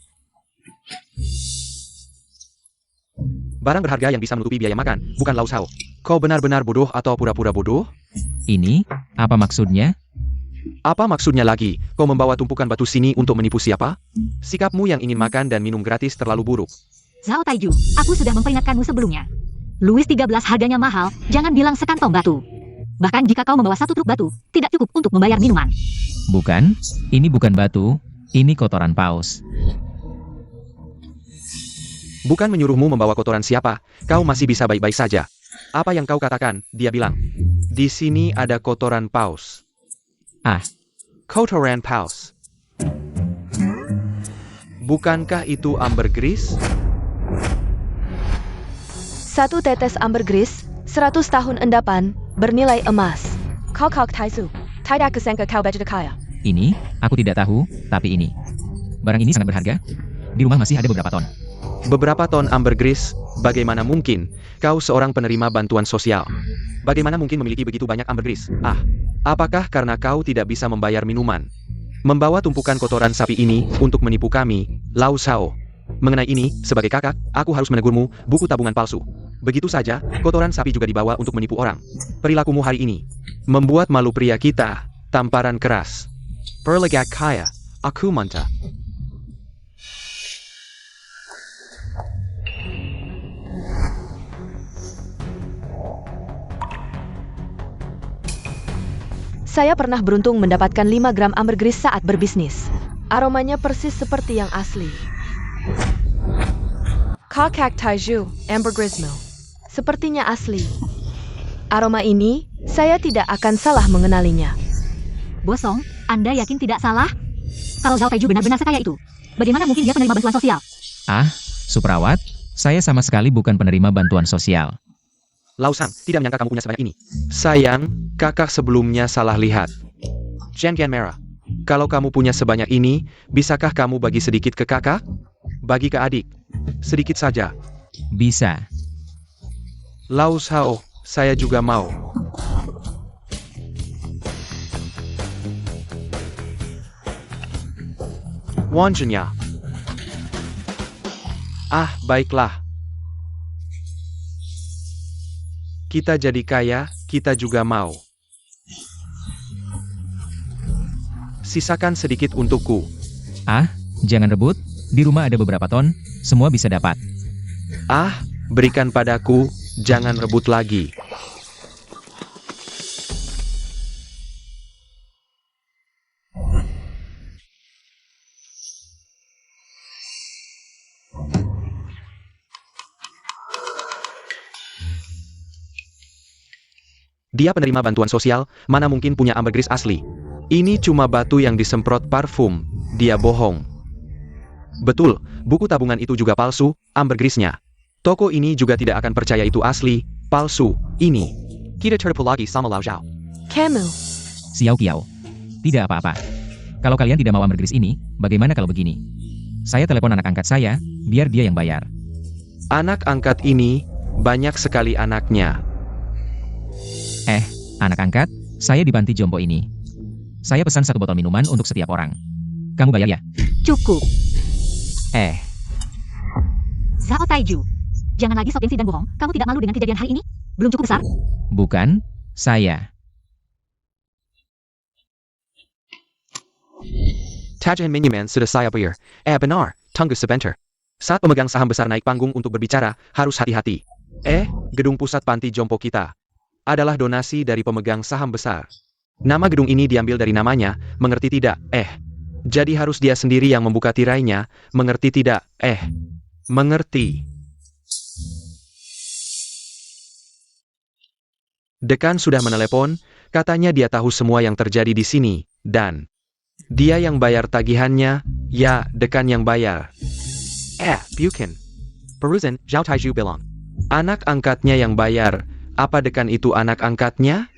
Barang berharga yang bisa menutupi biaya makan, bukan Lau Sao. Kau benar-benar bodoh atau pura-pura bodoh?
Ini, apa maksudnya?
Apa maksudnya lagi? Kau membawa tumpukan batu sini untuk menipu siapa? Sikapmu yang ingin makan dan minum gratis terlalu buruk.
Zhao Taiju, aku sudah memperingatkanmu sebelumnya. Louis 13 harganya mahal, jangan bilang sekantong batu. Bahkan jika kau membawa satu truk batu, tidak cukup untuk membayar minuman.
Bukan, ini bukan batu, ini kotoran paus.
Bukan menyuruhmu membawa kotoran siapa, kau masih bisa baik-baik saja. Apa yang kau katakan, dia bilang. Di sini ada kotoran paus. Kotoran paus. Bukankah itu ambergris?
1 tetes ambergris, 100 tahun endapan, bernilai emas. Kau Taizu, tidak kesangka kau baca kaya.
Ini, aku tidak tahu, tapi ini. Barang ini sangat berharga. Di rumah masih ada beberapa ton.
Beberapa ton ambergris, bagaimana mungkin? Kau seorang penerima bantuan sosial. Bagaimana mungkin memiliki begitu banyak ambergris? Apakah karena kau tidak bisa membayar minuman? Membawa tumpukan kotoran sapi ini untuk menipu kami, Lau Sao. Mengenai ini, sebagai kakak, aku harus menegurmu, buku tabungan palsu. Begitu saja, kotoran sapi juga dibawa untuk menipu orang. Perilakumu hari ini membuat malu pria kita, tamparan keras. Perlegak kaya, aku mantap.
Saya pernah beruntung mendapatkan 5 gram ambergris saat berbisnis. Aromanya persis seperti yang asli. Kakak Taiju, ambergris mill. Sepertinya asli. Aroma ini Saya tidak akan salah mengenalinya.
Bosong, Anda yakin tidak salah? Kalau Zhao Taiju benar-benar sekaya itu, bagaimana mungkin dia penerima bantuan sosial?
Ah, Suprawat, saya sama sekali bukan penerima bantuan sosial.
Lau Sang, tidak menyangka kamu punya sebanyak ini. Sayang, kakak sebelumnya salah lihat. Jian Merah, kalau kamu punya sebanyak ini, bisakah kamu bagi sedikit ke kakak? Bagi ke adik. Sedikit saja.
Bisa.
Lau Shao, saya juga mau. Wan Zhenya. Ah, baiklah. Kita jadi kaya, kita juga mau. Sisakan sedikit untukku.
Ah, jangan rebut. Di rumah ada beberapa ton, semua bisa dapat.
Ah, berikan padaku, jangan rebut lagi. Dia penerima bantuan sosial, mana mungkin punya ambergris asli. Ini cuma batu yang disemprot parfum, dia bohong. Betul, buku tabungan itu juga palsu, ambergrisnya. Toko ini juga tidak akan percaya itu asli, palsu, ini. Kita tertipu lagi sama Lau Zhao.
Kamu,
Xiao Qiao. Tidak apa-apa. Kalau kalian tidak mau ambergris ini, bagaimana kalau begini? Saya telepon anak angkat saya, biar dia yang bayar.
Anak angkat ini, banyak sekali anaknya.
Anak angkat, saya di panti jompo ini. Saya pesan 1 botol minuman untuk setiap orang. Kamu bayar ya?
Cukup.
Eh,
Zhao Taiju, jangan lagi sok gengsi dan bohong. Kamu tidak malu dengan kejadian hari ini? Belum cukup besar?
bukan, saya.
Tajahan Miniman sudah saya bayar. Benar, tunggu sebentar. Saat pemegang saham besar naik panggung untuk berbicara, harus hati-hati. Gedung pusat panti jompo kita adalah donasi dari pemegang saham besar. Nama gedung ini diambil dari namanya, mengerti tidak? Jadi harus dia sendiri yang membuka tirainya, mengerti tidak? Mengerti. Dekan sudah menelepon, katanya dia tahu semua yang terjadi di sini, dan dia yang bayar tagihannya, ya, dekan yang bayar. Bukan. Perusan, Zhao Taiju bilang. Anak angkatnya yang bayar. Apa dekan itu anak angkatnya?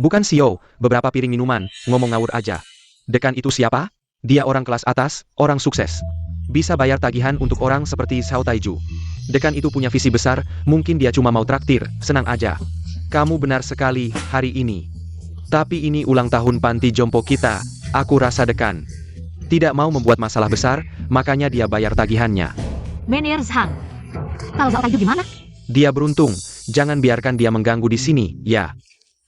Bukan CEO, beberapa piring minuman, ngomong ngawur aja. Dekan itu siapa? Dia orang kelas atas, orang sukses. Bisa bayar tagihan untuk orang seperti Zhao Taiju. Dekan itu punya visi besar, mungkin dia cuma mau traktir, senang aja. Kamu benar sekali, hari ini. Tapi ini ulang tahun panti jompo kita, aku rasa dekan tidak mau membuat masalah besar, makanya dia bayar tagihannya.
Manajer Zhang, kalau Zhao Taiju gimana?
Dia beruntung, jangan biarkan dia mengganggu di sini, ya.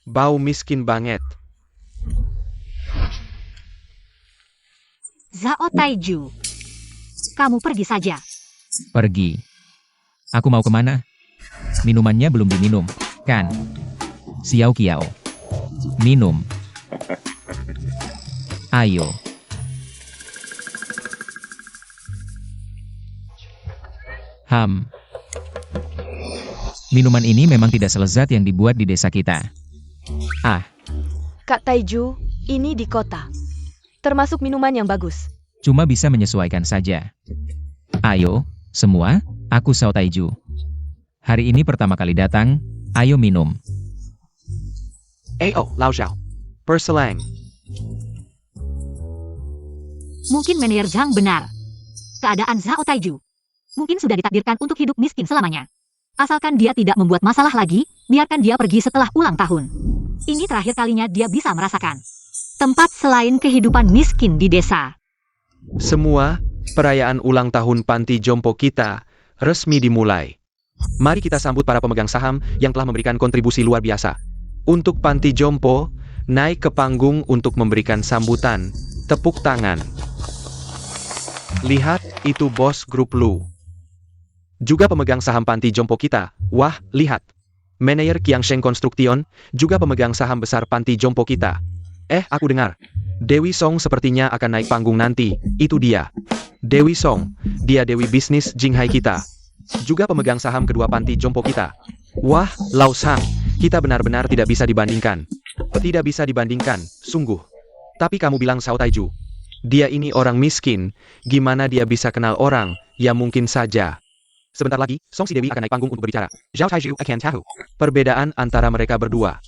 Bau miskin banget.
Zhao Taiju, kamu pergi saja.
Pergi. Aku mau kemana? Minumannya belum diminum, kan? Xiao Qiao. Minum. Ayo. Minuman ini memang tidak selezat yang dibuat di desa kita.
Kak Taiju, ini di kota. Termasuk minuman yang bagus.
Cuma bisa menyesuaikan saja. Ayo, semua, aku Xiao Taiju. Hari ini pertama kali datang, ayo minum.
Lau Zhao. Berselang.
Mungkin manajer Zhang benar. Keadaan Zhao Taiju mungkin sudah ditakdirkan untuk hidup miskin selamanya. Asalkan dia tidak membuat masalah lagi, biarkan dia pergi setelah ulang tahun. Ini terakhir kalinya dia bisa merasakan tempat selain kehidupan miskin di desa.
Semua, perayaan ulang tahun panti jompo kita, resmi dimulai. Mari kita sambut para pemegang saham yang telah memberikan kontribusi luar biasa. Untuk panti jompo, naik ke panggung untuk memberikan sambutan, tepuk tangan. Lihat, itu bos grup Lu. Juga pemegang saham panti jompo kita. Wah, lihat. Manajer Qiangsheng Construction, juga pemegang saham besar panti jompo kita. Aku dengar. Dewi Song sepertinya akan naik panggung nanti. Itu dia. Dewi Song, dia Dewi bisnis Jinghai kita. Juga pemegang saham kedua panti jompo kita. Wah, Lau Sang, Kita benar-benar tidak bisa dibandingkan. Tidak bisa dibandingkan, sungguh. Tapi kamu bilang Zhao Taiju. Dia ini orang miskin, gimana dia bisa kenal orang? Ya mungkin saja. Sebentar lagi, Song Si Dewi akan naik panggung untuk berbicara. Zhao Taiju akan tahu. Perbedaan antara mereka berdua.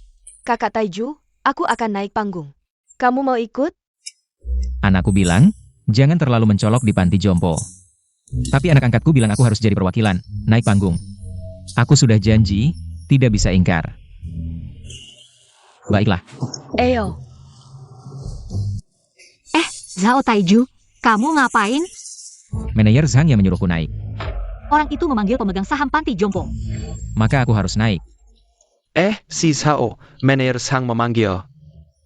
Kakak Taiju, aku akan naik panggung. Kamu mau ikut?
Anakku bilang, jangan terlalu mencolok di panti jompo. Tapi anak angkatku bilang aku harus jadi perwakilan, naik panggung. Aku sudah janji, tidak bisa ingkar. Baiklah.
Ayo.
Zhao Taiju, kamu ngapain?
Manajer Zhang yang menyuruhku naik.
Orang itu memanggil pemegang saham panti jompo.
Maka aku harus naik.
Si Zhao, manajer Zhang memanggil.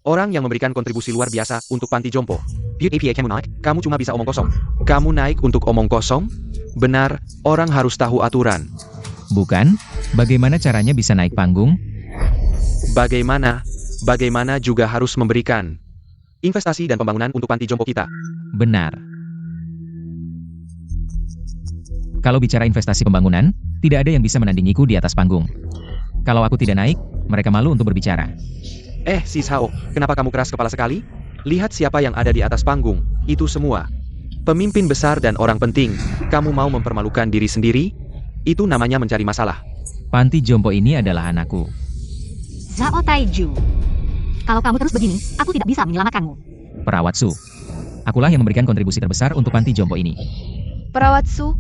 Orang yang memberikan kontribusi luar biasa untuk panti jompo. Build APA kamu naik, kamu cuma bisa omong kosong. Kamu naik untuk omong kosong? Benar, orang harus tahu aturan.
Bukan? Bagaimana caranya bisa naik panggung?
Bagaimana? Bagaimana juga harus memberikan investasi dan pembangunan untuk panti jompo kita.
Benar. Kalau bicara investasi pembangunan, tidak ada yang bisa menandingiku di atas panggung. Kalau aku tidak naik, mereka malu untuk berbicara.
Si Zhao, kenapa kamu keras kepala sekali? Lihat siapa yang ada di atas panggung, itu semua. Pemimpin besar dan orang penting, kamu mau mempermalukan diri sendiri? Itu namanya mencari masalah.
Panti jompo ini adalah anakku.
Zhao Taiju. Kalau kamu terus begini, aku tidak bisa menyelamatkanmu.
Perawat Su. Akulah yang memberikan kontribusi terbesar untuk panti jompo ini.
Perawat Su?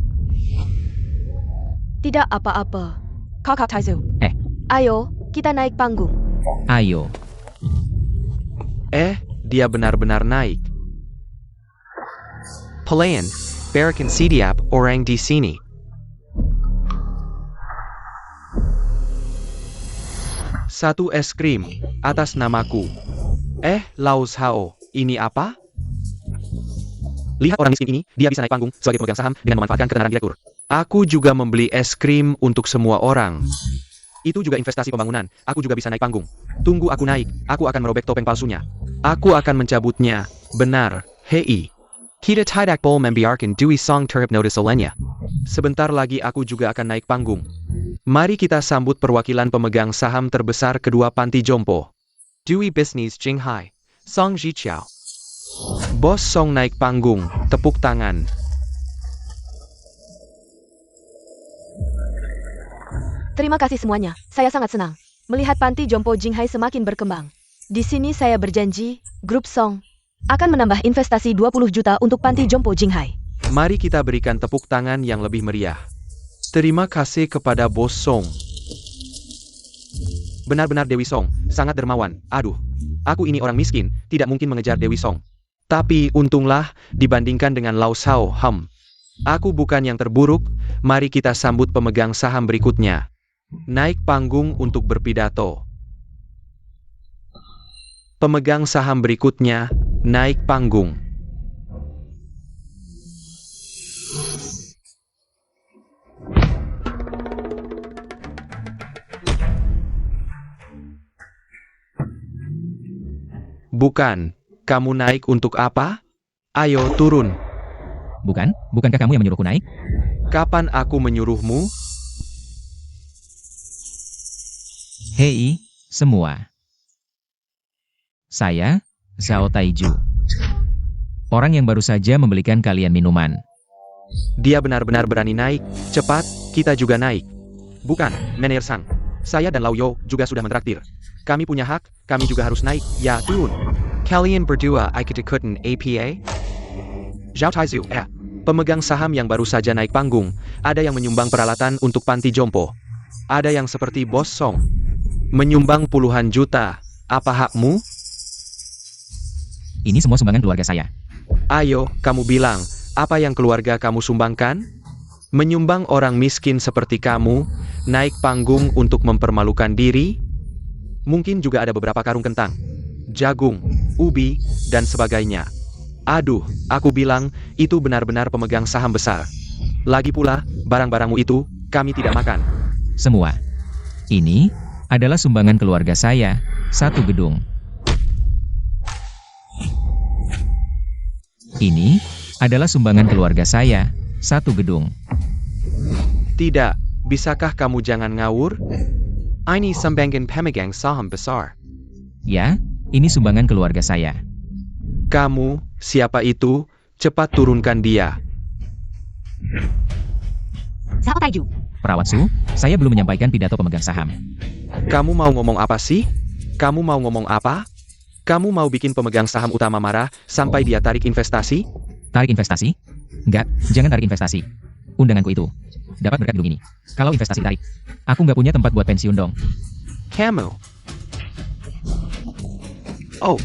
Tidak apa-apa. Kakak Taiju. Ayo, kita naik panggung.
Ayo.
Dia benar-benar naik.
Pelayan, berikan setiap orang di sini.
Satu es krim, atas namaku. Lau Zhao, ini apa? Lihat orang miskin ini, dia bisa naik panggung sebagai pemegang saham dengan memanfaatkan ketenaran direktur. Aku juga membeli es krim untuk semua orang. Itu juga investasi pembangunan, aku juga bisa naik panggung. Tunggu aku naik, aku akan merobek topeng palsunya. Aku akan mencabutnya. Benar, hei.
Kita tidak boleh membiarkan Dewey Song terhipnotis olehnya.
Sebentar lagi aku juga akan naik panggung. Mari kita sambut perwakilan pemegang saham terbesar kedua panti jompo.
Dewey Business Jinghai, Song Jiqiao.
Bos Song naik panggung, tepuk tangan.
Terima kasih semuanya, saya sangat senang melihat panti jompo Jinghai semakin berkembang. Di sini saya berjanji, grup Song akan menambah investasi 20 juta untuk panti jompo Jinghai.
Mari kita berikan tepuk tangan yang lebih meriah. Terima kasih kepada Bos Song. Benar-benar Dewi Song, sangat dermawan. Aduh, aku ini orang miskin, tidak mungkin mengejar Dewi Song. Tapi untunglah, dibandingkan dengan Lau Zhao, aku bukan yang terburuk. Mari kita sambut pemegang saham berikutnya. Naik panggung untuk berpidato. Pemegang saham berikutnya, naik panggung. Bukan, kamu naik untuk apa? Ayo turun.
Bukankah kamu yang menyuruhku naik?
Kapan aku menyuruhmu?
Hei, semua. Saya, Zhao Taiju. Orang yang baru saja membelikan kalian minuman.
Dia benar-benar berani naik. Cepat, kita juga naik. Bukan, manajer Sang. Saya dan Lau Yo juga sudah mentraktir. Kami punya hak, kami juga harus naik. Ya, turun.
Kalian berdua ikut-ikutan APA?
Zhao Taiju, pemegang saham yang baru saja naik panggung. Ada yang menyumbang peralatan untuk panti jompo. Ada yang seperti Bos Song. Menyumbang puluhan juta. Apa hakmu?
Ini semua sumbangan keluarga saya.
Ayo, kamu bilang, apa yang keluarga kamu sumbangkan? Menyumbang orang miskin seperti kamu, naik panggung untuk mempermalukan diri? Mungkin juga ada beberapa karung kentang, jagung, ubi, dan sebagainya. Aduh, aku bilang, itu benar-benar pemegang saham besar. Lagi pula, barang-barangmu itu, kami tidak makan.
Semua. Ini adalah sumbangan keluarga saya, satu gedung. Ini adalah sumbangan keluarga saya, satu gedung.
Tidak, bisakah kamu jangan ngawur?
Ini sumbangan pemegang saham besar.
Ya, ini sumbangan keluarga saya.
Kamu, siapa itu? Cepat turunkan dia.
Zhao Taiju.
Perawat Su, saya belum menyampaikan pidato pemegang saham.
Kamu mau ngomong apa sih? Kamu mau ngomong apa? Kamu mau bikin pemegang saham utama marah sampai dia tarik investasi?
Tarik investasi? Enggak, jangan tarik investasi. Undanganku itu dapat berkat gedung ini. Kalau investasi tarik, aku nggak punya tempat buat pensiun dong.
Kamu. Oak.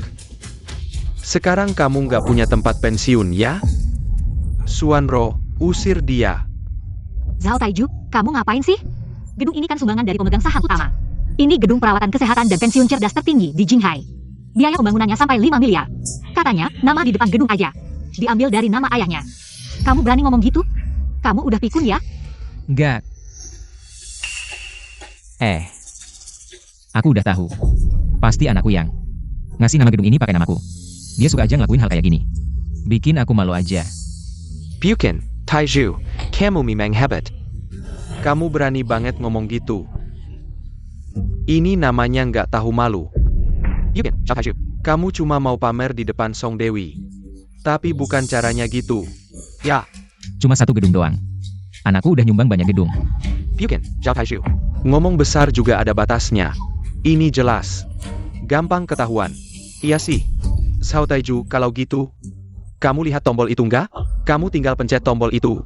Sekarang kamu nggak punya tempat pensiun, ya? Suanro, usir dia.
Zhao Taiju, kamu ngapain sih? Gedung ini kan sumbangan dari pemegang saham utama. Ini gedung perawatan kesehatan dan pensiun cerdas tertinggi di Jinghai. Biaya pembangunannya sampai 5 miliar. Katanya, nama di depan gedung aja. Diambil dari nama ayahnya. Kamu berani ngomong gitu? Kamu udah pikun ya?
Enggak. Aku udah tahu. Pasti anakku yang ngasih nama gedung ini pakai namaku. Dia suka aja ngelakuin hal kayak gini. Bikin aku malu aja.
Bukan, Taiju, kamu memang hebat.
Kamu berani banget ngomong gitu. Ini namanya nggak tahu malu.
Bukan, Zhao Taiju.
Kamu cuma mau pamer di depan Song Dewi. Tapi bukan caranya gitu.
Ya,
Cuma satu gedung doang. Anakku udah nyumbang banyak gedung.
bukan, Zhao Taiju.
Ngomong besar juga ada batasnya. Ini jelas. Gampang ketahuan. Iya sih. Zhao Taiju, kalau gitu, kamu lihat tombol itu nggak? Kamu tinggal pencet tombol itu.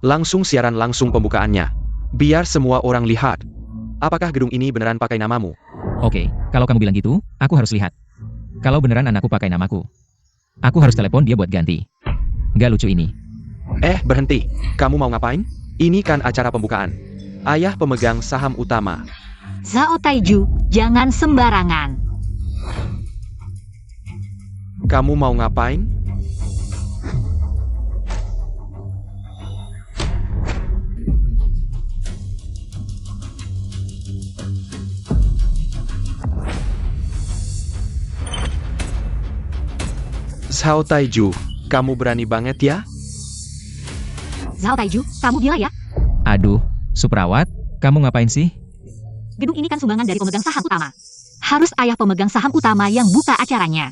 Langsung siaran langsung pembukaannya. Biar semua orang lihat. Apakah gedung ini beneran pakai namamu?
Oke, kalau kamu bilang gitu, aku harus lihat. Kalau beneran anakku pakai namaku, aku harus telepon dia buat ganti. Nggak lucu ini.
Berhenti. Kamu mau ngapain? Ini kan acara pembukaan. Ayah pemegang saham utama.
Zhao Taiju, jangan sembarangan.
Kamu mau ngapain? Zhao Taiju, kamu berani banget ya?
Zhao Taiju, kamu gila ya?
Aduh, Suprawat, kamu ngapain sih?
Gedung ini kan sumbangan dari pemegang saham utama. Harus ayah pemegang saham utama yang buka acaranya.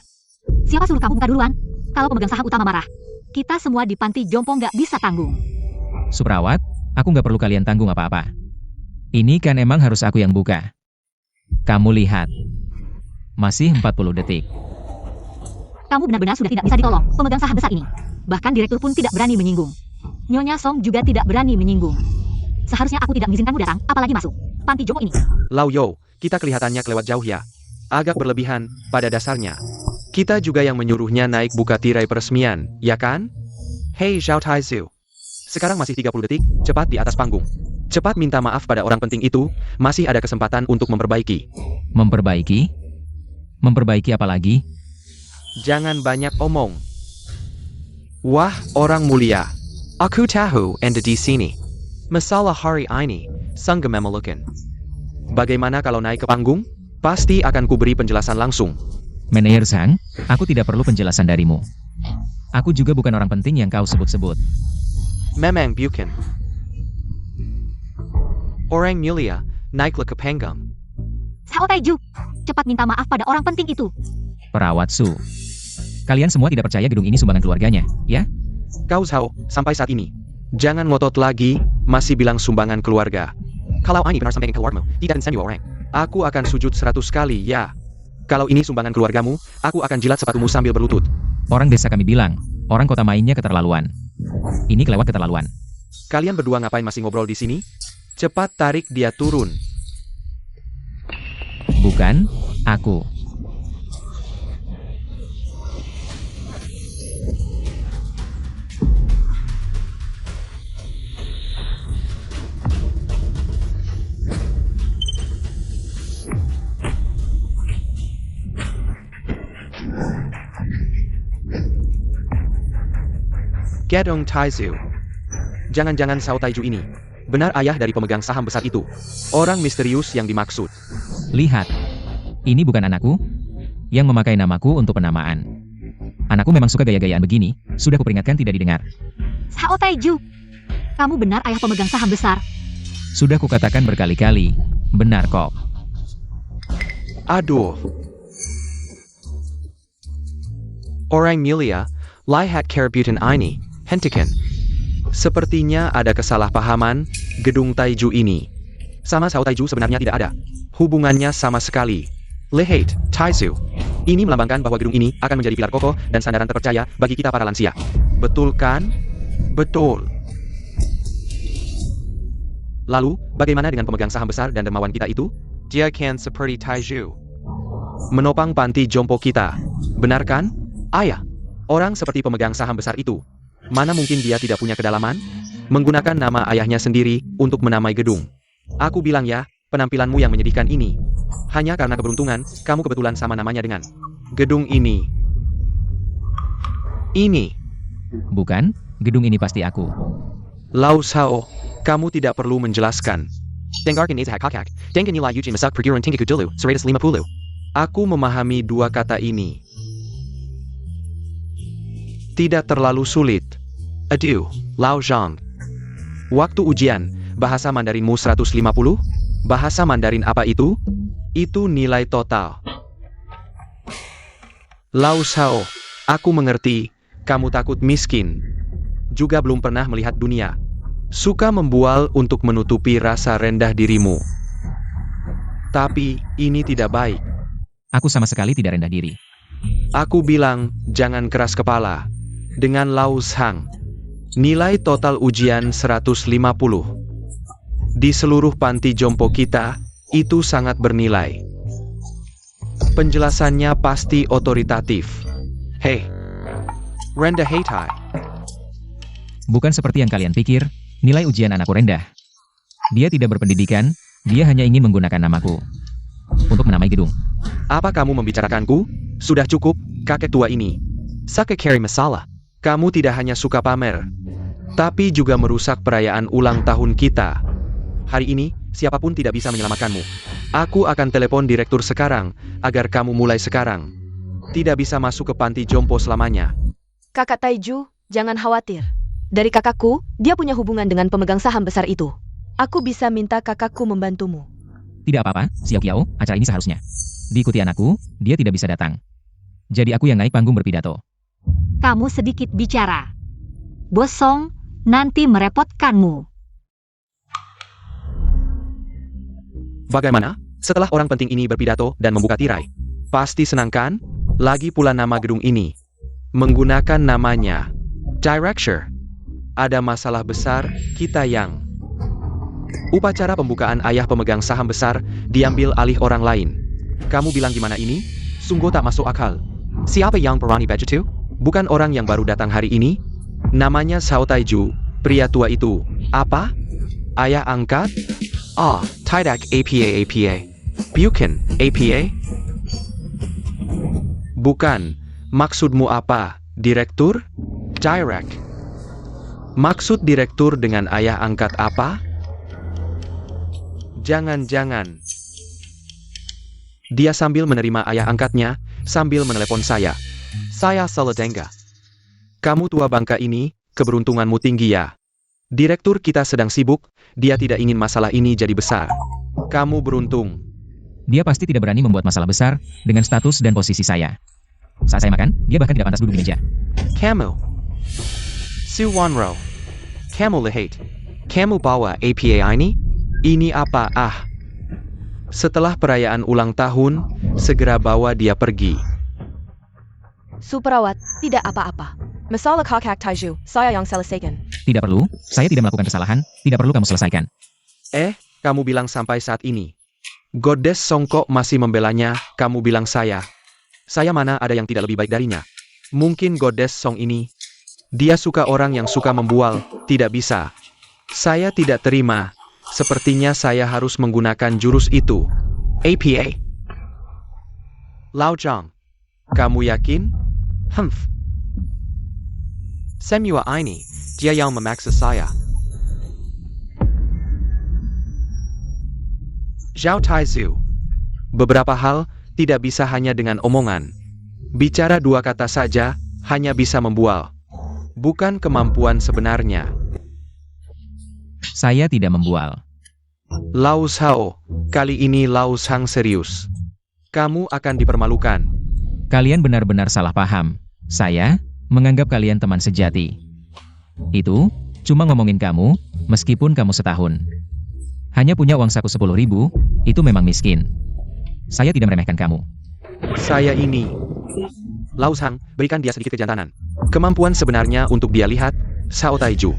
Siapa suruh kamu buka duluan? Kalau pemegang saham utama marah, kita semua di panti jompo nggak bisa tanggung.
Suprawat, aku nggak perlu kalian tanggung apa-apa. Ini kan emang harus aku yang buka. Kamu lihat. Masih 40 detik.
Kamu benar-benar sudah tidak bisa ditolong, pemegang saham besar ini. Bahkan direktur pun tidak berani menyinggung. Nyonya Song juga tidak berani menyinggung. Seharusnya aku tidak mengizinkanmu datang, apalagi masuk panti jompo ini.
Lau Yo, kita kelihatannya kelewat jauh ya. Agak berlebihan, pada dasarnya. Kita juga yang menyuruhnya naik buka tirai peresmian, ya kan? Hei Zhao Taiju. Sekarang masih 30 detik, cepat di atas panggung. Cepat minta maaf pada orang penting itu, masih ada kesempatan untuk memperbaiki.
Memperbaiki? Memperbaiki apa lagi?
Jangan banyak omong. Wah, orang mulia.
Aku tahu Anda di sini. Masalah hari ini sangat memalukan.
Bagaimana kalau naik ke panggung? Pasti akan kuberi penjelasan langsung.
Manajer Sang, aku tidak perlu penjelasan darimu. Aku juga bukan orang penting yang kau sebut-sebut.
Memang bukan. Orang mulia, naiklah ke panggung.
Zhao Taiju, cepat minta maaf pada orang penting itu.
Perawat Su. Kalian semua tidak percaya gedung ini sumbangan keluarganya, ya?
Kau Zhao, sampai saat ini. Jangan ngotot lagi, masih bilang sumbangan keluarga.
Kalau ini benar sampai keluarmu, tidak insenyu orang.
Aku akan sujud 100 kali, ya. Kalau ini sumbangan keluargamu, aku akan jilat sepatumu sambil berlutut.
Orang desa kami bilang, orang kota mainnya keterlaluan. Ini kelewat keterlaluan.
Kalian berdua ngapain masih ngobrol di sini? Cepat tarik dia turun.
Bukan, aku.
Gedong Taiju. Jangan-jangan Zhao Taiju ini benar ayah dari pemegang saham besar itu. Orang misterius yang dimaksud.
Lihat. Ini bukan anakku yang memakai namaku untuk penamaan. Anakku memang suka gaya-gayaan begini, sudah kuperingatkan tidak didengar.
Zhao Taiju, kamu benar ayah pemegang saham besar.
Sudah kukatakan berkali-kali, benar kok.
Aduh.
Orang mulia, lihat keributan ini, hentikan.
Sepertinya ada kesalahpahaman, gedung Taiju ini. Sama Sao Taiju sebenarnya tidak ada hubungannya sama sekali.
Lihat, Taizu.
Ini melambangkan bahwa gedung ini akan menjadi pilar kokoh dan sandaran terpercaya bagi kita para lansia. Betul kan? Betul. Lalu, bagaimana dengan pemegang saham besar dan dermawan kita itu?
Dia kan seperti Taiju.
Menopang panti jompo kita. Benar kan? Ayah, orang seperti pemegang saham besar itu. Mana mungkin dia tidak punya kedalaman? Menggunakan nama ayahnya sendiri untuk menamai gedung. Aku bilang ya, penampilanmu yang menyedihkan ini. Hanya karena keberuntungan, kamu kebetulan sama namanya dengan gedung ini. Ini.
Bukan, gedung ini pasti aku.
Lau Sao, kamu tidak perlu menjelaskan.
Dengarkan izah kakak, dengan nilai ujian masak perguruan tinggiku dulu, 150.
Aku memahami dua kata ini. Tidak terlalu sulit.
Aduh, Lao Zhang.
Waktu ujian, bahasa Mandarinmu 150? Bahasa Mandarin apa itu? Itu nilai total. Lau Sao, aku mengerti, kamu takut miskin. Juga belum pernah melihat dunia. Suka membual untuk menutupi rasa rendah dirimu. Tapi, ini tidak baik.
Aku sama sekali tidak rendah diri.
Aku bilang, jangan keras kepala. Dengan Lau Zhang. Nilai total ujian 150. Di seluruh panti jompo kita, itu sangat bernilai. Penjelasannya pasti otoritatif.
Hei. Rendah Heitai.
Bukan seperti yang kalian pikir, nilai ujian anakku rendah. Dia tidak berpendidikan, dia hanya ingin menggunakan namaku untuk menamai gedung.
Apa kamu membicarakanku? Sudah cukup, kakek tua ini.
Suka carry masalah.
Kamu tidak hanya suka pamer, tapi juga merusak perayaan ulang tahun kita. Hari ini, siapapun tidak bisa menyelamatkanmu. Aku akan telepon direktur sekarang, agar kamu mulai sekarang. Tidak bisa masuk ke panti jompo selamanya.
Kakak Taiju, jangan khawatir. Dari kakakku, dia punya hubungan dengan pemegang saham besar itu. Aku bisa minta kakakku membantumu.
Tidak apa-apa, Xiao Qiao, acara ini seharusnya diikuti anakku, dia tidak bisa datang. Jadi aku yang naik panggung berpidato.
Kamu sedikit bicara. Bosong, nanti merepotkanmu.
Bagaimana? Setelah orang penting ini berpidato dan membuka tirai. Pasti senang kan? Lagi pula nama gedung ini. Menggunakan namanya. Director. Ada masalah besar, kita yang. Upacara pembukaan ayah pemegang saham besar, diambil alih orang lain. Kamu bilang gimana ini? Sungguh tak masuk akal.
Siapa yang berani begitu?
Bukan orang yang baru datang hari ini? Namanya Sao Taiju, pria tua itu. Apa? Ayah angkat?
Tidak APA. Bukan, APA?
Bukan. Maksudmu apa? Direktur? Direct. Maksud direktur dengan ayah angkat apa? Jangan-jangan. Dia sambil menerima ayah angkatnya, sambil menelepon saya.
Saya salah dengar.
Kamu tua bangka ini, keberuntunganmu tinggi ya. Direktur kita sedang sibuk, dia tidak ingin masalah ini jadi besar. Kamu beruntung.
Dia pasti tidak berani membuat masalah besar dengan status dan posisi saya. Saat saya makan, dia bahkan tidak pantas duduk di meja.
Kamu. Su Wanro. Kamu lihat. Kamu bawa APA ini?
Ini apa? Setelah perayaan ulang tahun, segera bawa dia pergi.
Superawat, tidak apa-apa. Masalah kakak Taiju, saya yang selesaikan.
Tidak perlu, saya tidak melakukan kesalahan, tidak perlu kamu selesaikan.
Kamu bilang sampai saat ini. Goddess Songkok masih membelanya, kamu bilang saya. Saya mana ada yang tidak lebih baik darinya. Mungkin Goddess Song ini. Dia suka orang yang suka membual, tidak bisa. Saya tidak terima. Sepertinya saya harus menggunakan jurus itu.
APA.
Lao Zhang. Kamu yakin?
Semua ini, dia yang memaksa saya.
Zhao Taizu. Beberapa hal tidak bisa hanya dengan omongan. Bicara dua kata saja, hanya bisa membual. Bukan kemampuan sebenarnya.
Saya tidak membual.
Lau Zhao, kali ini Lau Zhang serius. Kamu akan dipermalukan.
Kalian benar-benar salah paham. Saya menganggap kalian teman sejati. Itu cuma ngomongin kamu, meskipun kamu setahun. Hanya punya uang saku 10.000, itu memang miskin. Saya tidak meremehkan kamu.
Saya ini. Lao Zhang, berikan dia sedikit kejantanan. Kemampuan sebenarnya untuk dia lihat, Sao Taiju.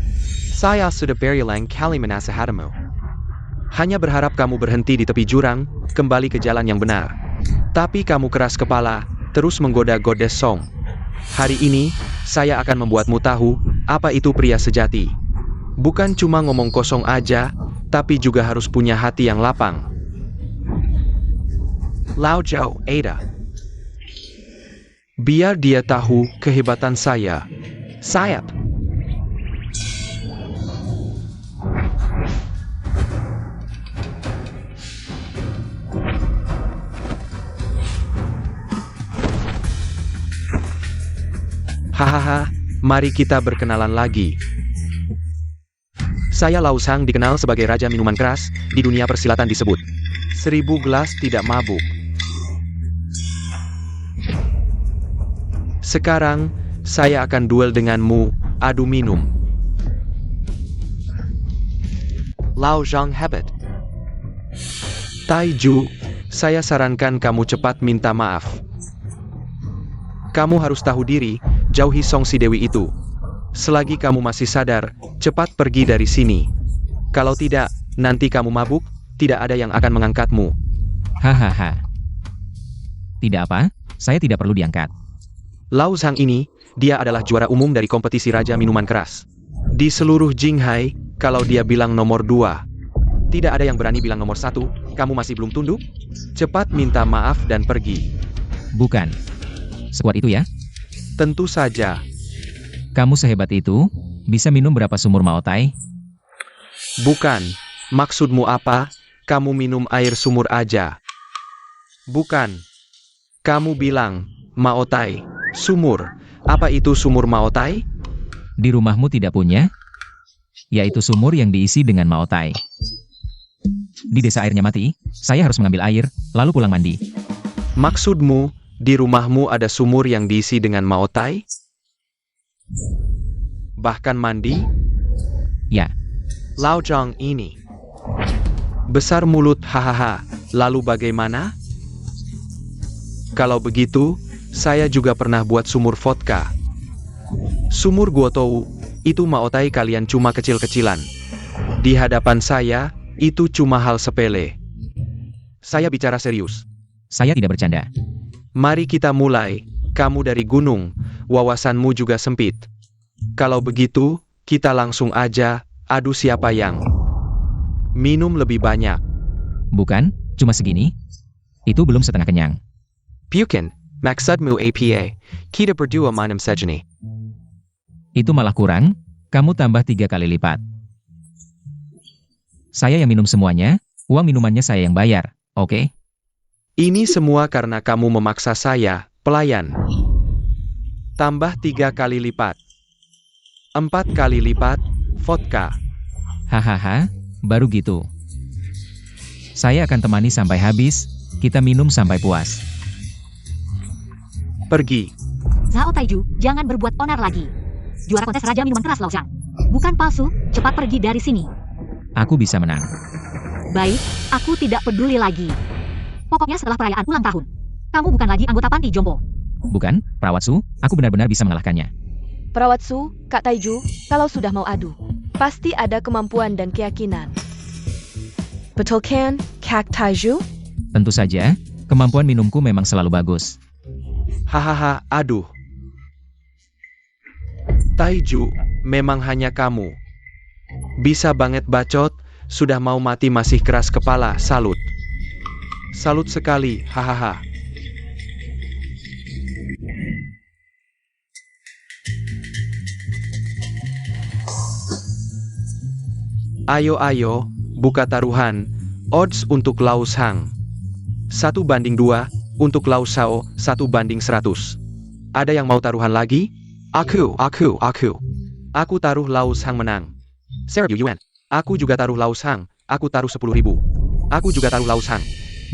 Saya sudah berulang kali menasihatimu.
Hanya berharap kamu berhenti di tepi jurang, kembali ke jalan yang benar. Tapi kamu keras kepala, terus menggoda Goddess Song. Hari ini, saya akan membuatmu tahu, apa itu pria sejati. Bukan cuma ngomong kosong aja, tapi juga harus punya hati yang lapang.
Lao Zhou, Ada.
Biar dia tahu kehebatan saya.
Sayap.
Hahaha, mari kita berkenalan lagi. Saya Lao Zhang, dikenal sebagai Raja Minuman Keras, di dunia persilatan disebut 1000 gelas tidak mabuk. Sekarang, saya akan duel denganmu, adu minum.
Lao Zhang hebat.
Taiju, saya sarankan kamu cepat minta maaf. Kamu harus tahu diri, jauhi Song si Dewi itu. Selagi kamu masih sadar, cepat pergi dari sini. Kalau tidak, nanti kamu mabuk, tidak ada yang akan mengangkatmu.
Hahaha. Tidak apa, saya tidak perlu diangkat.
Lao Zhang ini, dia adalah juara umum dari kompetisi Raja Minuman Keras. Di seluruh Jinghai, kalau dia bilang nomor 2, tidak ada yang berani bilang nomor 1, kamu masih belum tunduk? Cepat minta maaf dan pergi.
Bukan. Sekuat itu ya?
Tentu saja.
Kamu sehebat itu, bisa minum berapa sumur Maotai?
Bukan. Maksudmu apa? Kamu minum air sumur aja. Bukan. Kamu bilang, Maotai, sumur. Apa itu sumur Maotai?
Di rumahmu tidak punya? Yaitu sumur yang diisi dengan Maotai. Di desa airnya mati, saya harus mengambil air, lalu pulang mandi.
Maksudmu, di rumahmu ada sumur yang diisi dengan Maotai? Bahkan mandi?
Ya,
Lao Zhang ini. Besar mulut, hahaha. Lalu bagaimana? Kalau begitu, saya juga pernah buat sumur vodka. Sumur Guotou, itu Maotai kalian cuma kecil-kecilan. Di hadapan saya, itu cuma hal sepele. Saya bicara serius.
saya tidak bercanda.
Mari kita mulai. Kamu dari gunung, wawasanmu juga sempit. Kalau begitu, kita langsung aja, adu siapa yang minum lebih banyak.
Bukan, cuma segini. Itu belum setengah kenyang.
Bukan, maksudmu APA. Kita berdua minum sejeni.
Itu malah kurang, kamu tambah 3 kali lipat. Saya yang minum semuanya, uang minumannya saya yang bayar, oke?
Ini semua karena kamu memaksa saya, pelayan. Tambah 3 kali lipat. 4 kali lipat, vodka.
Hahaha, baru gitu. Saya akan temani sampai habis, kita minum sampai puas.
Pergi.
Zhao Taiju, jangan berbuat onar lagi. Juara kontes Raja Minuman Keras Lao Zhang. Bukan palsu, cepat pergi dari sini.
Aku bisa menang.
Baik, aku tidak peduli lagi. Pokoknya setelah perayaan ulang tahun, kamu bukan lagi anggota panti jompo.
Bukan, Perawat Su, aku benar-benar bisa mengalahkannya.
Perawat Su, Kak Taiju, kalau sudah mau adu, pasti ada kemampuan dan keyakinan. Betul kan, Kak Taiju?
Tentu saja, kemampuan minumku memang selalu bagus.
Hahaha, aduh. Taiju, memang hanya kamu. Bisa banget bacot, sudah mau mati masih keras kepala, salut. Salut sekali, hahaha. Ayo, buka taruhan. Odds untuk Lao Zhang 1/2, untuk Lao Shao 1/100. Ada yang mau taruhan lagi? Aku. Aku taruh Lao Zhang menang. 10.000 yuan. Aku juga taruh Lao Zhang, aku taruh 10.000. Aku juga taruh Lao Zhang.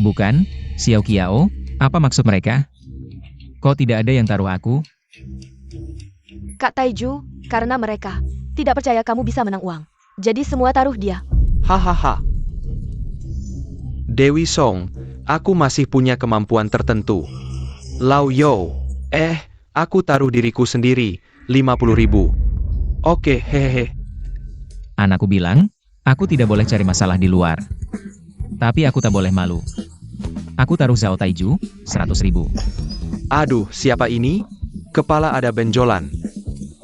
Bukan, Xiao Qiao, Apa maksud mereka? Kok tidak ada yang taruh aku?
Kak Taiju, karena mereka tidak percaya kamu bisa menang uang. Jadi semua taruh dia.
Hahaha. Dewi Song, aku masih punya kemampuan tertentu. Lau Yo, aku taruh diriku sendiri, 50.000. Oke, hehehe.
Anakku bilang, aku tidak boleh cari masalah di luar. Tapi aku tak boleh malu. Aku taruh Zhao Taiju, 100.000.
Aduh, siapa ini? Kepala ada benjolan.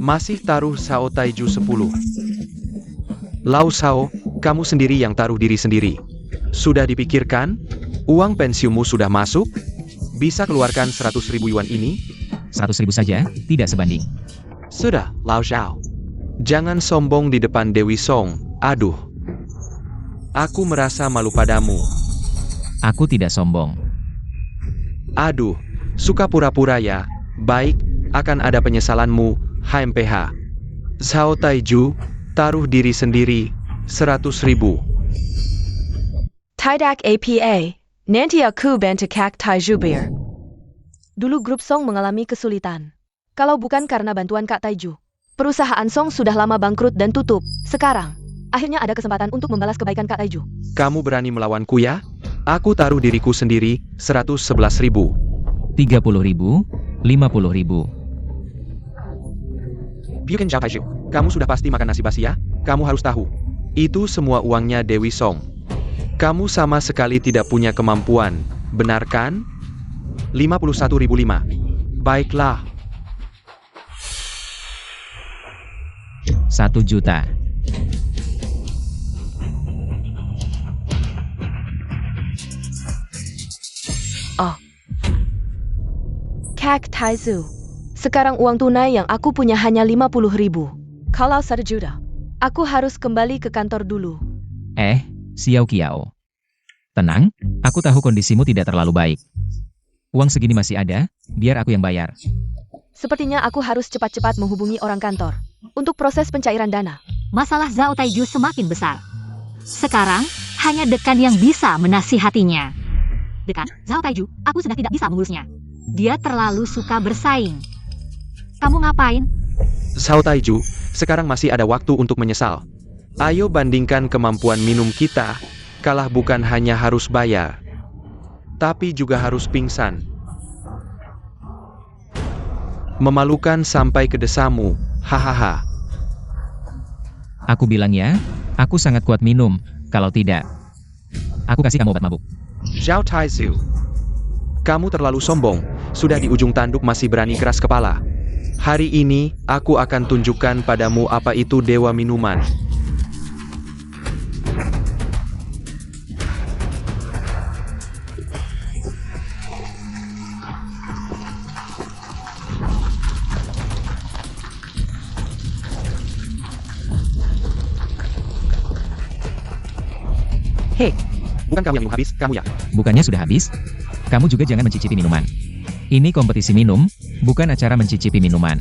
Masih taruh Zhao Taiju 10. Lau Zhao, kamu sendiri yang taruh diri sendiri. Sudah dipikirkan? Uang pensiunmu sudah masuk? Bisa keluarkan 100.000 yuan ini?
100.000 saja, tidak sebanding.
Sudah, Lau Zhao. Jangan sombong di depan Dewi Song. Aduh. Aku merasa malu padamu.
Aku tidak sombong.
Aduh, suka pura-pura ya. Baik, akan ada penyesalanmu, HMPH. Zhao Taiju, taruh diri sendiri, 100.000.
Tidak APA, nanti aku bantu Kak Taiju Beer. Dulu grup Song mengalami kesulitan. Kalau bukan karena bantuan Kak Taiju, perusahaan Song sudah lama bangkrut dan tutup. Sekarang, akhirnya ada kesempatan untuk membalas kebaikan Kak Taiju.
Kamu berani melawanku ya? Aku taruh diriku sendiri, 111.000.
30.000, 50.000.
Bukan Zhao Taiju, kamu sudah pasti makan nasi basi ya? Kamu harus tahu. Itu semua uangnya Dewi Song. Kamu sama sekali tidak punya kemampuan, benar kan? 51.005. Baiklah.
1 juta.
Kak Taiju, sekarang uang tunai yang aku punya hanya 50.000. Kalau 1 juta, aku harus kembali ke kantor dulu.
Xiao Kiao. Tenang, aku tahu kondisimu tidak terlalu baik. Uang segini masih ada, biar aku yang bayar.
Sepertinya aku harus cepat-cepat menghubungi orang kantor untuk proses pencairan dana.
Masalah Zhao Taiju semakin besar. Sekarang, hanya Dekan yang bisa menasihatinya. Dekan, Zhao Taiju, aku sudah tidak bisa mengurusnya. Dia terlalu suka bersaing. Kamu ngapain?
Zhao Taiju, sekarang masih ada waktu untuk menyesal. Ayo bandingkan kemampuan minum kita. Kalah bukan hanya harus bayar, tapi juga harus pingsan. Memalukan sampai ke desamu, hahaha.
Aku bilang ya, aku sangat kuat minum. Kalau tidak, aku kasih kamu obat mabuk.
Zhao Taiju, kamu terlalu sombong. Sudah di ujung tanduk masih berani keras kepala. Hari ini, aku akan tunjukkan padamu apa itu dewa minuman. Hei, bukan kamu yang minum habis, kamu ya.
Bukannya sudah habis? Kamu juga jangan mencicipi minuman. Ini kompetisi minum, bukan acara mencicipi minuman.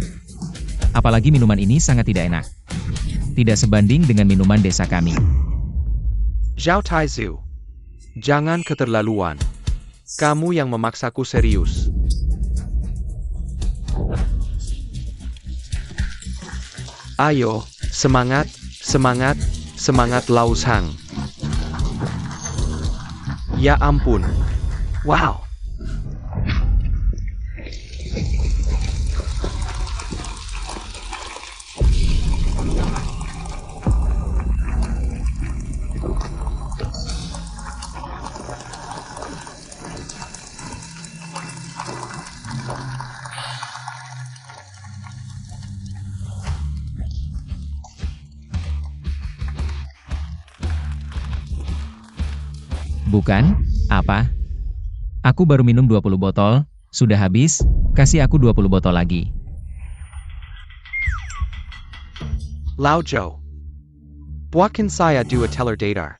Apalagi minuman ini sangat tidak enak. Tidak sebanding dengan minuman desa kami.
Zhao Taiju, jangan keterlaluan. Kamu yang memaksaku serius. Ayo, semangat, semangat, semangat Lau Zhang. Ya ampun. Wow.
Bukan? Apa? Aku baru minum 20 botol, sudah habis, kasih aku 20 botol lagi.
Lao Zhou. Bukan saya dua teller datar.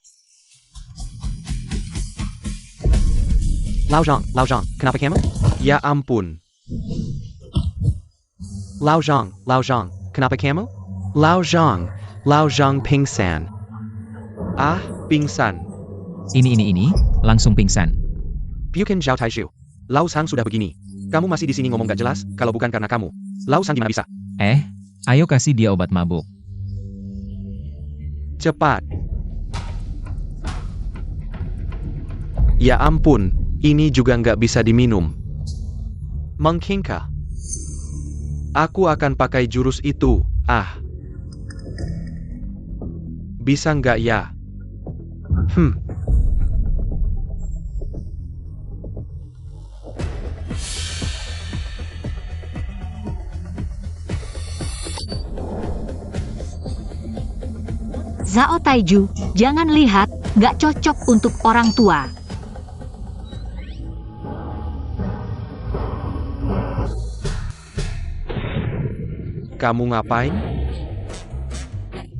Lao Zhang, kenapa kamu? Ya ampun. Lao Zhang, kenapa kamu? Lao Zhang pingsan. Ah, pingsan.
Ini, langsung pingsan.
Bukan Zhao Taiju. Lau Sang sudah begini. Kamu masih di sini ngomong gak jelas, kalau bukan karena kamu. Lau Sang gimana bisa?
Ayo kasih dia obat mabuk.
Cepat. Ya ampun, ini juga nggak bisa diminum. Mengkingka. Aku akan pakai jurus itu. Bisa nggak ya?
Zhao Taiju, jangan lihat, nggak cocok untuk orang tua.
Kamu ngapain?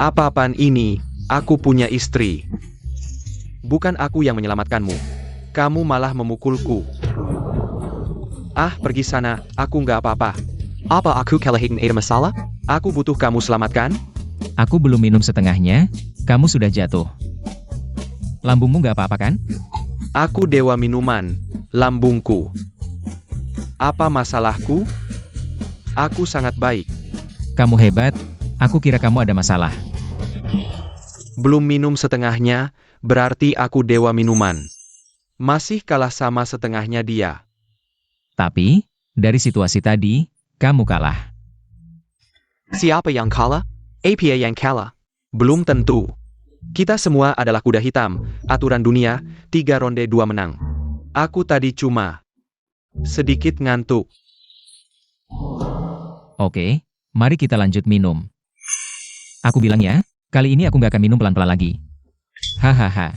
Apa-apaan ini? Aku punya istri. Bukan aku yang menyelamatkanmu. Kamu malah memukulku. Pergi sana, aku nggak apa-apa.
Apa aku kelahiran ada masalah?
Aku butuh kamu selamatkan.
Aku belum minum setengahnya, kamu sudah jatuh. Lambungmu nggak apa-apa kan?
Aku dewa minuman, lambungku. Apa masalahku? Aku sangat baik.
Kamu hebat, aku kira kamu ada masalah.
Belum minum setengahnya, berarti aku dewa minuman. Masih kalah sama setengahnya dia.
Tapi, dari situasi tadi, kamu kalah.
Siapa yang kalah? APA yang kalah.
Belum tentu. Kita semua adalah kuda hitam, aturan dunia, 3 ronde 2 menang. Aku tadi cuma sedikit ngantuk.
Oke, mari kita lanjut minum. Aku bilang ya, kali ini aku nggak akan minum pelan-pelan lagi. Hahaha.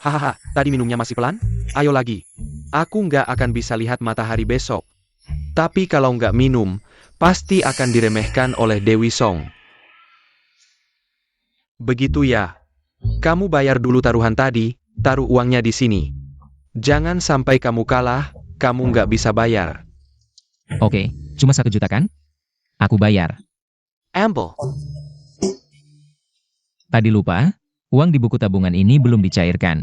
Hahaha, tadi minumnya masih pelan? Ayo lagi. Aku nggak akan bisa lihat matahari besok. Tapi kalau nggak minum, pasti akan diremehkan oleh Dewi Song. Begitu ya. Kamu bayar dulu taruhan tadi, taruh uangnya di sini. Jangan sampai kamu kalah, kamu nggak bisa bayar.
Oke, cuma 1 juta kan? Aku bayar.
Amble.
Tadi lupa, uang di buku tabungan ini belum dicairkan.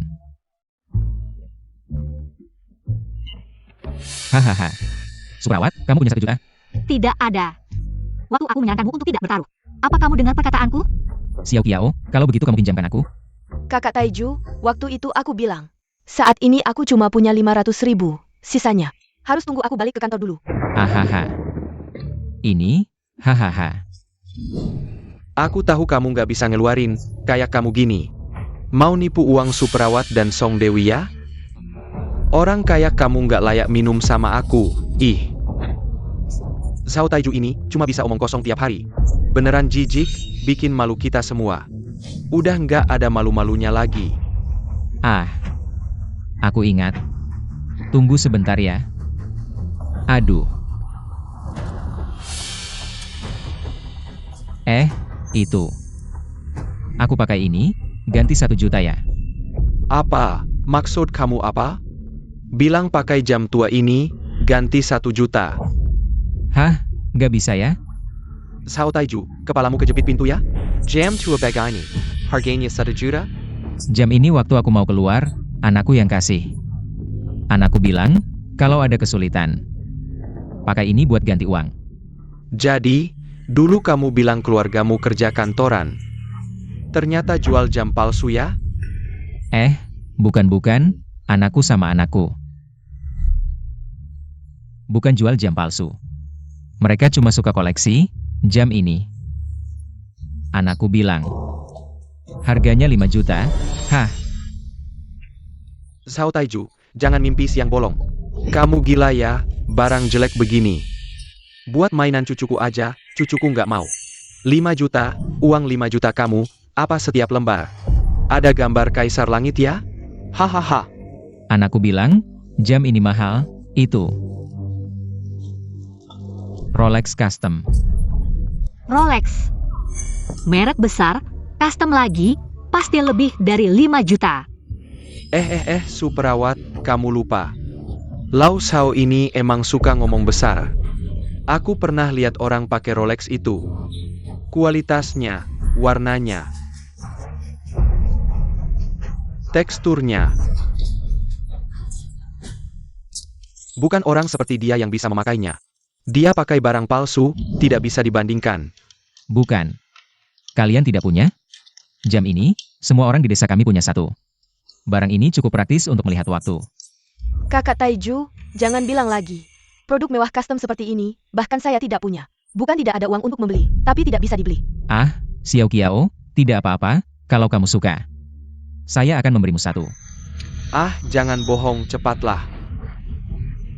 Hahaha. Suprawat, kamu punya 1 juta?
Tidak ada. Waktu aku menyarankanmu untuk tidak bertaruh. Apa kamu dengar perkataanku?
Xiao Qiao, kalau begitu kamu pinjamkan aku.
Kakak Taiju, waktu itu aku bilang, saat ini aku cuma punya 500.000, sisanya harus tunggu aku balik ke kantor dulu.
Hahaha. Ini, hahaha.
Aku tahu kamu nggak bisa ngeluarin, kayak kamu gini. Mau nipu uang Suprawat dan Song Dewi ya? Orang kayak kamu nggak layak minum sama aku, ih. Zhao Taiju ini cuma bisa omong kosong tiap hari. Beneran jijik, bikin malu kita semua. Udah nggak ada malu-malunya lagi.
Aku ingat. Tunggu sebentar ya. Aduh. Itu. Aku pakai ini, ganti 1 juta ya.
Apa? Maksud kamu apa? Bilang pakai jam tua ini, ganti 1 juta.
Hah? Nggak bisa ya?
Zhao Taiju, kepalamu kejepit pintu ya?
Jam tua bagani. Harganya 1 juta?
Jam ini waktu aku mau keluar, anakku yang kasih. Anakku bilang, kalau ada kesulitan, pakai ini buat ganti uang.
Jadi, dulu kamu bilang keluargamu kerja kantoran. Ternyata jual jam palsu ya?
Bukan, anakku sama anakku. Bukan jual jam palsu. Mereka cuma suka koleksi jam ini. Anakku bilang, harganya 5 juta. Hah?
Zhao Taiju, jangan mimpi siang bolong. Kamu gila ya, barang jelek begini. Buat mainan cucuku aja, cucuku nggak mau. 5 juta, uang 5 juta kamu, apa setiap lembar? Ada gambar kaisar langit ya? Hahaha.
Anakku bilang, jam ini mahal, itu. Rolex Custom.
Rolex. Merek besar, custom lagi, pasti lebih dari 5 juta.
Suprawat, kamu lupa. Lau Shao ini emang suka ngomong besar. Aku pernah lihat orang pakai Rolex itu. Kualitasnya, warnanya, teksturnya. Bukan orang seperti dia yang bisa memakainya. Dia pakai barang palsu, tidak bisa dibandingkan.
Bukan. Kalian tidak punya? Jam ini, semua orang di desa kami punya satu. Barang ini cukup praktis untuk melihat waktu.
Kakak Taiju, jangan bilang lagi. Produk mewah custom seperti ini, bahkan saya tidak punya. Bukan tidak ada uang untuk membeli, tapi tidak bisa dibeli.
Ah, Xiao Kiao, tidak apa-apa, kalau kamu suka. Saya akan memberimu satu.
Ah, jangan bohong, cepatlah.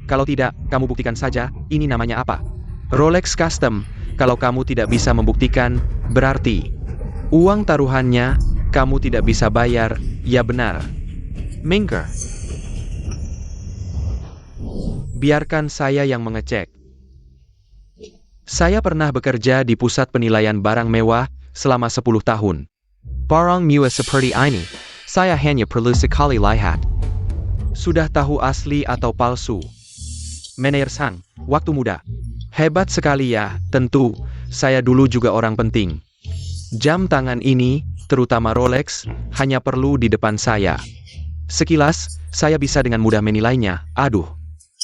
Kalau tidak, kamu buktikan saja, ini namanya apa? Rolex Custom. Kalau kamu tidak bisa membuktikan, berarti uang taruhannya, kamu tidak bisa bayar, ya benar. Minggir. Biarkan saya yang mengecek. Saya pernah bekerja di pusat penilaian barang mewah selama 10 tahun.
Barang mewah seperti ini, saya hanya perlu sekali lihat.
Sudah tahu asli atau palsu. Meneer Sang, waktu muda. Hebat sekali ya, tentu. Saya dulu juga orang penting. Jam tangan ini, terutama Rolex, hanya perlu di depan saya. Sekilas, saya bisa dengan mudah menilainya. Aduh.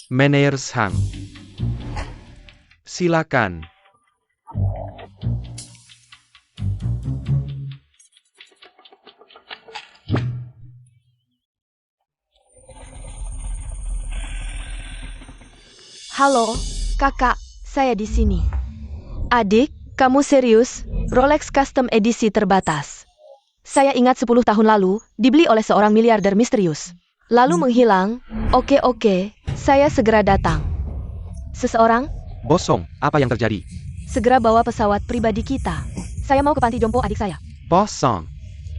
Meneer Sang. Silakan.
Halo, kakak, saya di sini. Adik, kamu serius? Rolex Custom edisi terbatas. Saya ingat 10 tahun lalu, dibeli oleh seorang miliarder misterius. Lalu menghilang. Oke, saya segera datang. Seseorang?
Bosong, apa yang terjadi?
Segera bawa pesawat pribadi kita. Saya mau ke panti jompo adik saya.
Bosong.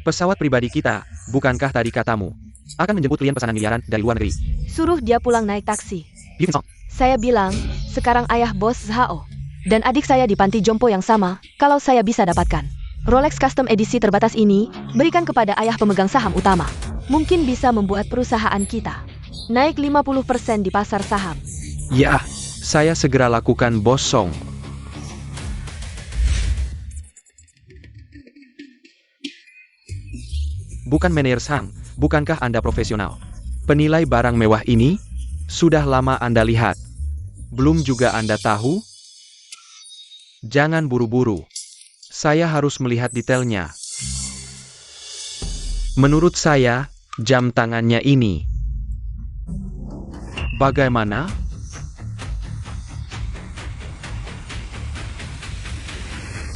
Pesawat pribadi kita, bukankah tadi katamu? Akan menjemput klien pesanan miliaran dari luar negeri.
Suruh dia pulang naik taksi.
Binsong.
Saya bilang, sekarang ayah bos Zhao dan adik saya di panti jompo yang sama, kalau saya bisa dapatkan. Rolex Custom edisi terbatas ini, berikan kepada ayah pemegang saham utama. Mungkin bisa membuat perusahaan kita naik 50% di pasar saham.
Ya, saya segera lakukan, Bosong. Bukan Meneer Sang, bukankah Anda profesional? Penilai barang mewah ini, sudah lama Anda lihat. Belum juga Anda tahu? Jangan buru-buru. Saya harus melihat detailnya. Menurut saya, jam tangannya ini. Bagaimana?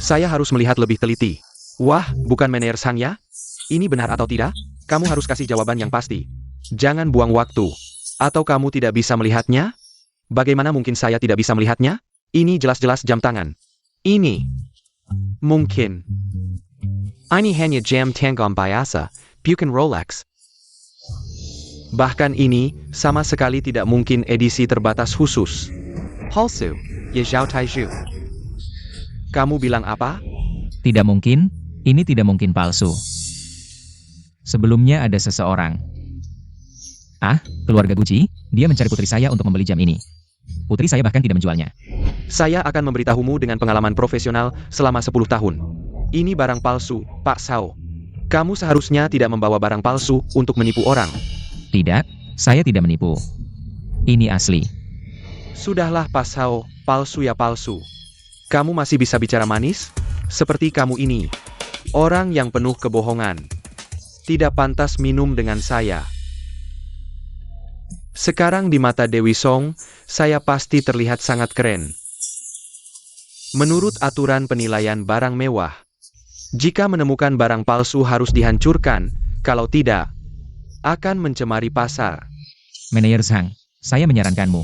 Saya harus melihat lebih teliti. Wah, bukan Meneer Sang ya? Ini benar atau tidak? Kamu harus kasih jawaban yang pasti. Jangan buang waktu. Atau kamu tidak bisa melihatnya? Bagaimana mungkin saya tidak bisa melihatnya? Ini jelas-jelas jam tangan. Ini. Mungkin.
Ini hanya jam tangan biasa, bukan Rolex.
Bahkan ini, sama sekali tidak mungkin edisi terbatas khusus.
Palsu, ya Zhao Taiju.
Kamu bilang apa?
Tidak mungkin, ini tidak mungkin palsu. Sebelumnya ada seseorang. Ah, keluarga Gucci, dia mencari putri saya untuk membeli jam ini. Putri saya bahkan tidak menjualnya.
Saya akan memberitahumu dengan pengalaman profesional selama 10 tahun. Ini barang palsu, Pak Sao. Kamu seharusnya tidak membawa barang palsu untuk menipu orang.
Tidak, saya tidak menipu. Ini asli.
Sudahlah Pak Sao, palsu ya palsu. Kamu masih bisa bicara manis? Seperti kamu ini. Orang yang penuh kebohongan. Tidak pantas minum dengan saya. Sekarang di mata Dewi Song, saya pasti terlihat sangat keren. Menurut aturan penilaian barang mewah, jika menemukan barang palsu harus dihancurkan, kalau tidak, akan mencemari pasar.
Meneer Zhang, saya menyarankanmu.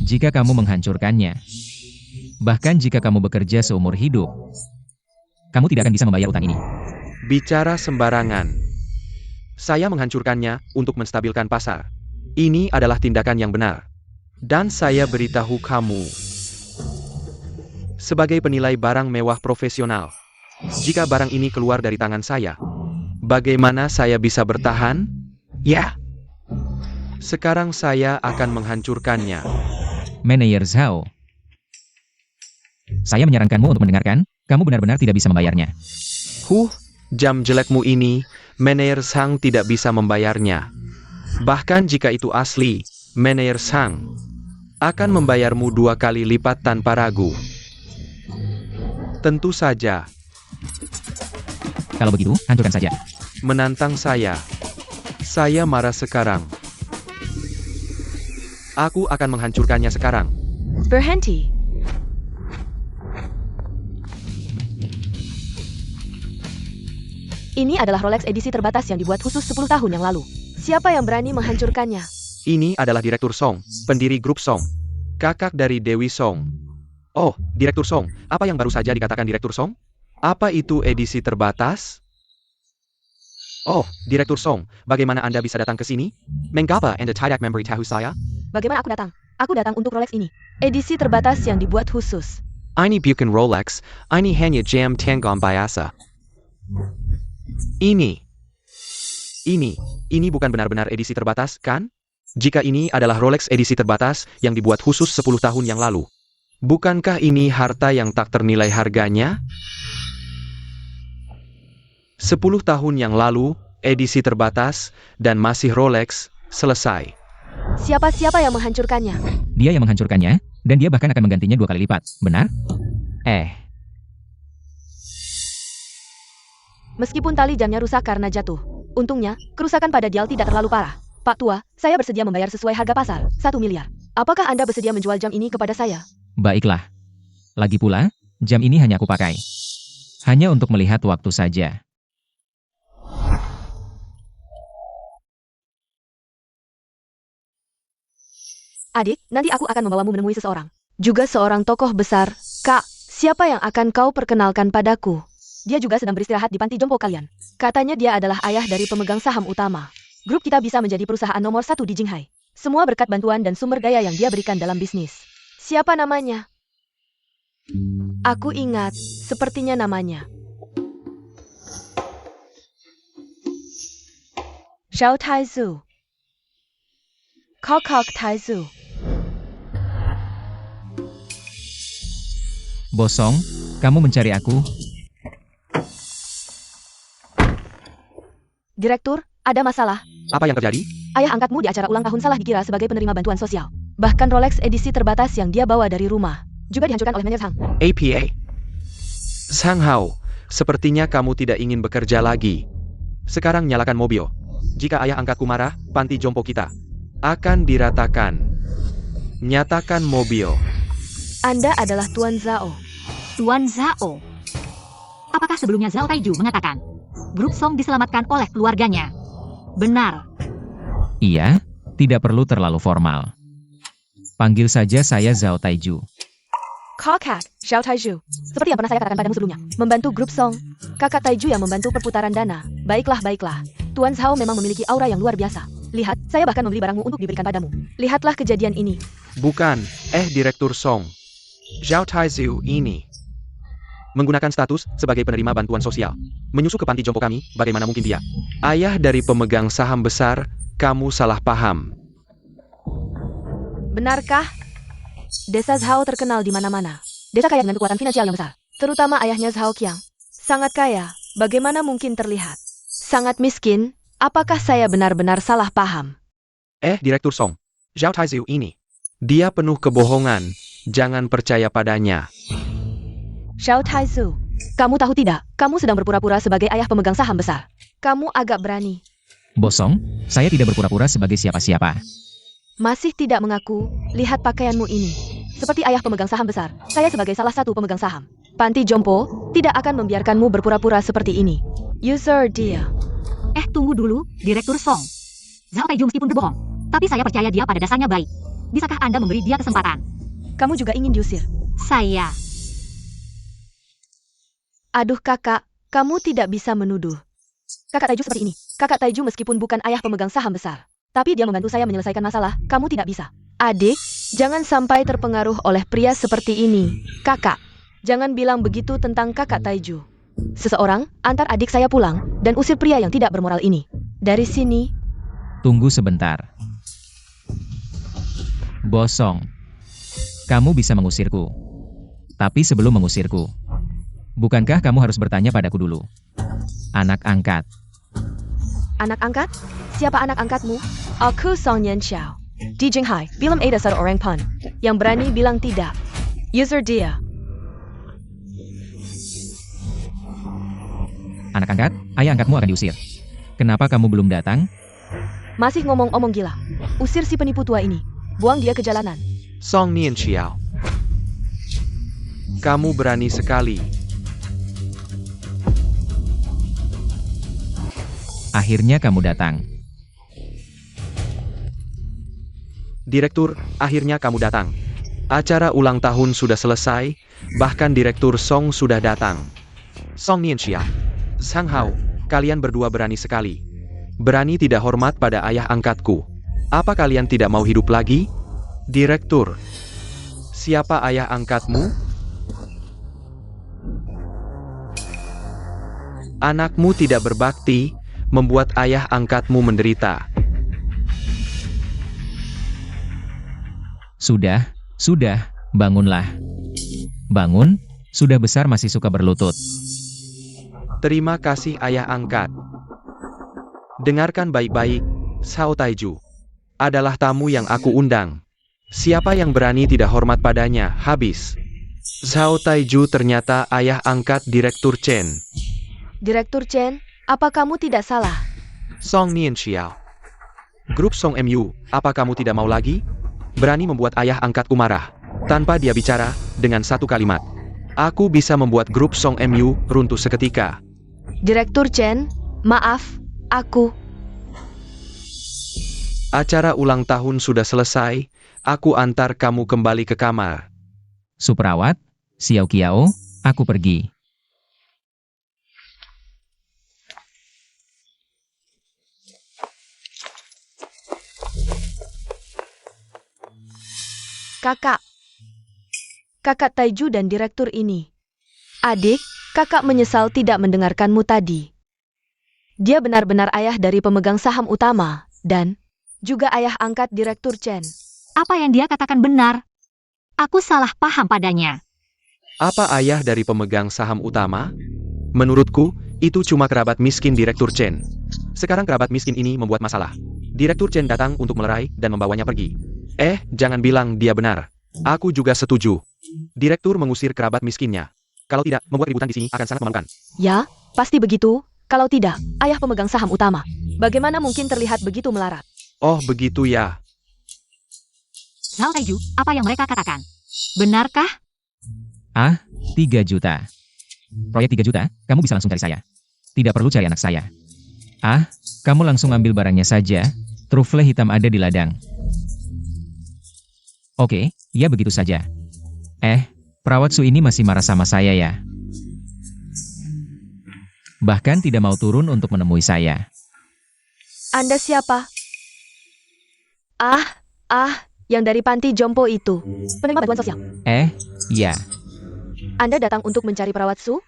Jika kamu menghancurkannya, bahkan jika kamu bekerja seumur hidup, kamu tidak akan bisa membayar utang ini.
Bicara sembarangan. Saya menghancurkannya untuk menstabilkan pasar. Ini adalah tindakan yang benar. Dan saya beritahu kamu. Sebagai penilai barang mewah profesional, jika barang ini keluar dari tangan saya, bagaimana saya bisa bertahan? Ya. Sekarang saya akan menghancurkannya.
Meneer Zhao, saya menyarankanmu untuk mendengarkan, kamu benar-benar tidak bisa membayarnya.
Jam jelekmu ini, Meneer Sang tidak bisa membayarnya. Bahkan jika itu asli, Meneer Sang akan membayarmu 2 kali lipat tanpa ragu. Tentu saja,
Kalau begitu, hancurkan saja.
menantang saya. Saya marah sekarang. Aku akan menghancurkannya sekarang.
Berhenti. Ini adalah Rolex edisi terbatas yang dibuat khusus 10 tahun yang lalu. Siapa yang berani menghancurkannya?
Ini adalah Direktur Song, pendiri grup Song. Kakak dari Dewi Song. Oh, Direktur Song, apa yang baru saja dikatakan Direktur Song? Apa itu edisi terbatas? Oh, Direktur Song, bagaimana Anda bisa datang ke sini?
Mengapa Anda tidak memberitahu saya?
Bagaimana aku datang? Aku datang untuk Rolex ini. Edisi terbatas yang dibuat khusus.
Ini bukan Rolex, ini hanya jam tangan biasa.
Ini bukan benar-benar edisi terbatas, kan? Jika ini adalah Rolex edisi terbatas yang dibuat khusus 10 tahun yang lalu. Bukankah ini harta yang tak ternilai harganya? 10 tahun yang lalu, edisi terbatas, dan masih Rolex, selesai.
Siapa-siapa yang menghancurkannya?
Dia yang menghancurkannya, dan dia bahkan akan menggantinya 2 kali lipat. Benar?
Meskipun tali jamnya rusak karena jatuh. Untungnya, kerusakan pada dial tidak terlalu parah. Pak Tua, saya bersedia membayar sesuai harga pasar, 1 miliar. Apakah Anda bersedia menjual jam ini kepada saya?
Baiklah. Lagi pula, jam ini hanya aku pakai. Hanya untuk melihat waktu saja.
Adik, nanti aku akan membawamu menemui seseorang. Juga seorang tokoh besar. Kak, siapa yang akan kau perkenalkan padaku? Dia juga sedang beristirahat di panti jompo kalian. Katanya dia adalah ayah dari pemegang saham utama. Grup kita bisa menjadi perusahaan nomor 1 di Jinghai. Semua berkat bantuan dan sumber daya yang dia berikan dalam bisnis. Siapa namanya? Aku ingat, sepertinya namanya Xiao Taizu. Kok Taizu.
Bosong, kamu mencari aku?
Direktur, ada masalah.
Apa yang terjadi?
Ayah angkatmu di acara ulang tahun salah dikira sebagai penerima bantuan sosial. Bahkan Rolex edisi terbatas yang dia bawa dari rumah juga dihancurkan oleh Meneer Sang.
APA.
Sang Hao, sepertinya kamu tidak ingin bekerja lagi. Sekarang nyalakan mobil. Jika ayah angkatku marah, panti jompo kita akan diratakan. Nyatakan mobil.
Anda adalah Tuan Zhao.
Tuan Zhao. Apakah sebelumnya Zhao Taiju mengatakan grup Song diselamatkan oleh keluarganya? Benar.
Iya, tidak perlu terlalu formal. Panggil saja saya Zhao Taiju.
Kakak, Xiao Taiju. Seperti yang pernah saya katakan padamu sebelumnya, membantu grup Song. Kakak Taiju yang membantu perputaran dana. Baiklah. Tuan Zhao memang memiliki aura yang luar biasa. Lihat, saya bahkan membeli barangmu untuk diberikan padamu. Lihatlah kejadian ini.
Bukan, Direktur Song. Zhao Taizu ini menggunakan status sebagai penerima bantuan sosial. Menyusup ke panti jompo kami, bagaimana mungkin dia? Ayah dari pemegang saham besar, kamu salah paham.
Benarkah? Desa Zhao terkenal di mana-mana. Desa kaya dengan kekuatan finansial yang besar. Terutama ayahnya Zhao Qiang. Sangat kaya, bagaimana mungkin terlihat? Sangat miskin, apakah saya benar-benar salah paham?
Direktur Song. Zhao Taizu ini. Dia penuh kebohongan. Jangan percaya padanya.
Xiao Taizu, kamu tahu tidak, kamu sedang berpura-pura sebagai ayah pemegang saham besar. Kamu agak berani.
Bosong, saya tidak berpura-pura sebagai siapa-siapa.
Masih tidak mengaku, lihat pakaianmu ini. Seperti ayah pemegang saham besar, saya sebagai salah satu pemegang saham. Panti Jompo tidak akan membiarkanmu berpura-pura seperti ini. User dia.
Tunggu dulu, Direktur Song. Zhao Taiju meskipun berbohong, tapi saya percaya dia pada dasarnya baik. Bisakah Anda memberi dia kesempatan?
Kamu juga ingin diusir?
Saya.
Aduh kakak, kamu tidak bisa menuduh. Kakak Taiju seperti ini. Kakak Taiju meskipun bukan ayah pemegang saham besar, tapi dia membantu saya menyelesaikan masalah. Kamu tidak bisa. Adik, jangan sampai terpengaruh oleh pria seperti ini. Kakak, jangan bilang begitu tentang kakak Taiju. Seseorang, antar adik saya pulang, dan usir pria yang tidak bermoral ini. Dari sini.
Tunggu sebentar. Bosong, kamu bisa mengusirku. Tapi sebelum mengusirku, bukankah kamu harus bertanya padaku dulu? Anak angkat.
Anak angkat? Siapa anak angkatmu? Aku Song Yan Xiao. Di Jinghai, bilang ada satu orang pun yang berani bilang tidak. User dia.
Anak angkat, ayah angkatmu akan diusir. Kenapa kamu belum datang?
Masih ngomong-omong gila. Usir si penipu tua ini. Buang dia ke jalanan.
Song Nian Xiao. Kamu berani sekali.
Akhirnya kamu datang.
Direktur, akhirnya kamu datang. Acara ulang tahun sudah selesai, bahkan Direktur Song sudah datang. Song Nian Xiao. Sang Hao, kalian berdua berani sekali. Berani tidak hormat pada ayah angkatku. Apa kalian tidak mau hidup lagi? Direktur, siapa ayah angkatmu? Anakmu tidak berbakti, membuat ayah angkatmu menderita.
Sudah, bangunlah. Bangun, sudah besar masih suka berlutut.
Terima kasih ayah angkat. Dengarkan baik-baik, Zhao Taiju adalah tamu yang aku undang. Siapa yang berani tidak hormat padanya, habis. Zhao Taiju ternyata ayah angkat Direktur Chen.
Direktur Chen, apa kamu tidak salah?
Song Nian Xiao. Grup Song MU, apa kamu tidak mau lagi? Berani membuat ayah angkatku marah. Tanpa dia bicara, dengan satu kalimat. Aku bisa membuat grup Song MU runtuh seketika.
Direktur Chen, maaf, aku.
Acara ulang tahun sudah selesai, aku antar kamu kembali ke kamar.
Superawat, Xiao Kiao, aku pergi.
Kakak Taiju dan direktur ini. Adik, kakak menyesal tidak mendengarkanmu tadi. Dia benar-benar ayah dari pemegang saham utama, dan juga ayah angkat Direktur Chen.
Apa yang dia katakan benar. Aku salah paham padanya.
Apa ayah dari pemegang saham utama? Menurutku, itu cuma kerabat miskin Direktur Chen. Sekarang kerabat miskin ini membuat masalah. Direktur Chen datang untuk melerai dan membawanya pergi. Jangan bilang dia benar. Aku juga setuju. Direktur mengusir kerabat miskinnya. Kalau tidak, membuat ributan di sini akan sangat memalukan.
Ya, pasti begitu. Kalau tidak, ayah pemegang saham utama. Bagaimana mungkin terlihat begitu melarat?
Oh, begitu ya.
Zhao Taiju, apa yang mereka katakan? Benarkah?
3 juta. Proyek 3 juta, kamu bisa langsung cari saya. Tidak perlu cari anak saya. Kamu langsung ambil barangnya saja. Trufle hitam ada di ladang. Oke, ya begitu saja. Perawat Su ini masih marah sama saya ya. Bahkan tidak mau turun untuk menemui saya.
Anda siapa? Yang dari panti jompo itu. Penerima bantuan sosial.
Ya.
Anda datang untuk mencari perawat Su?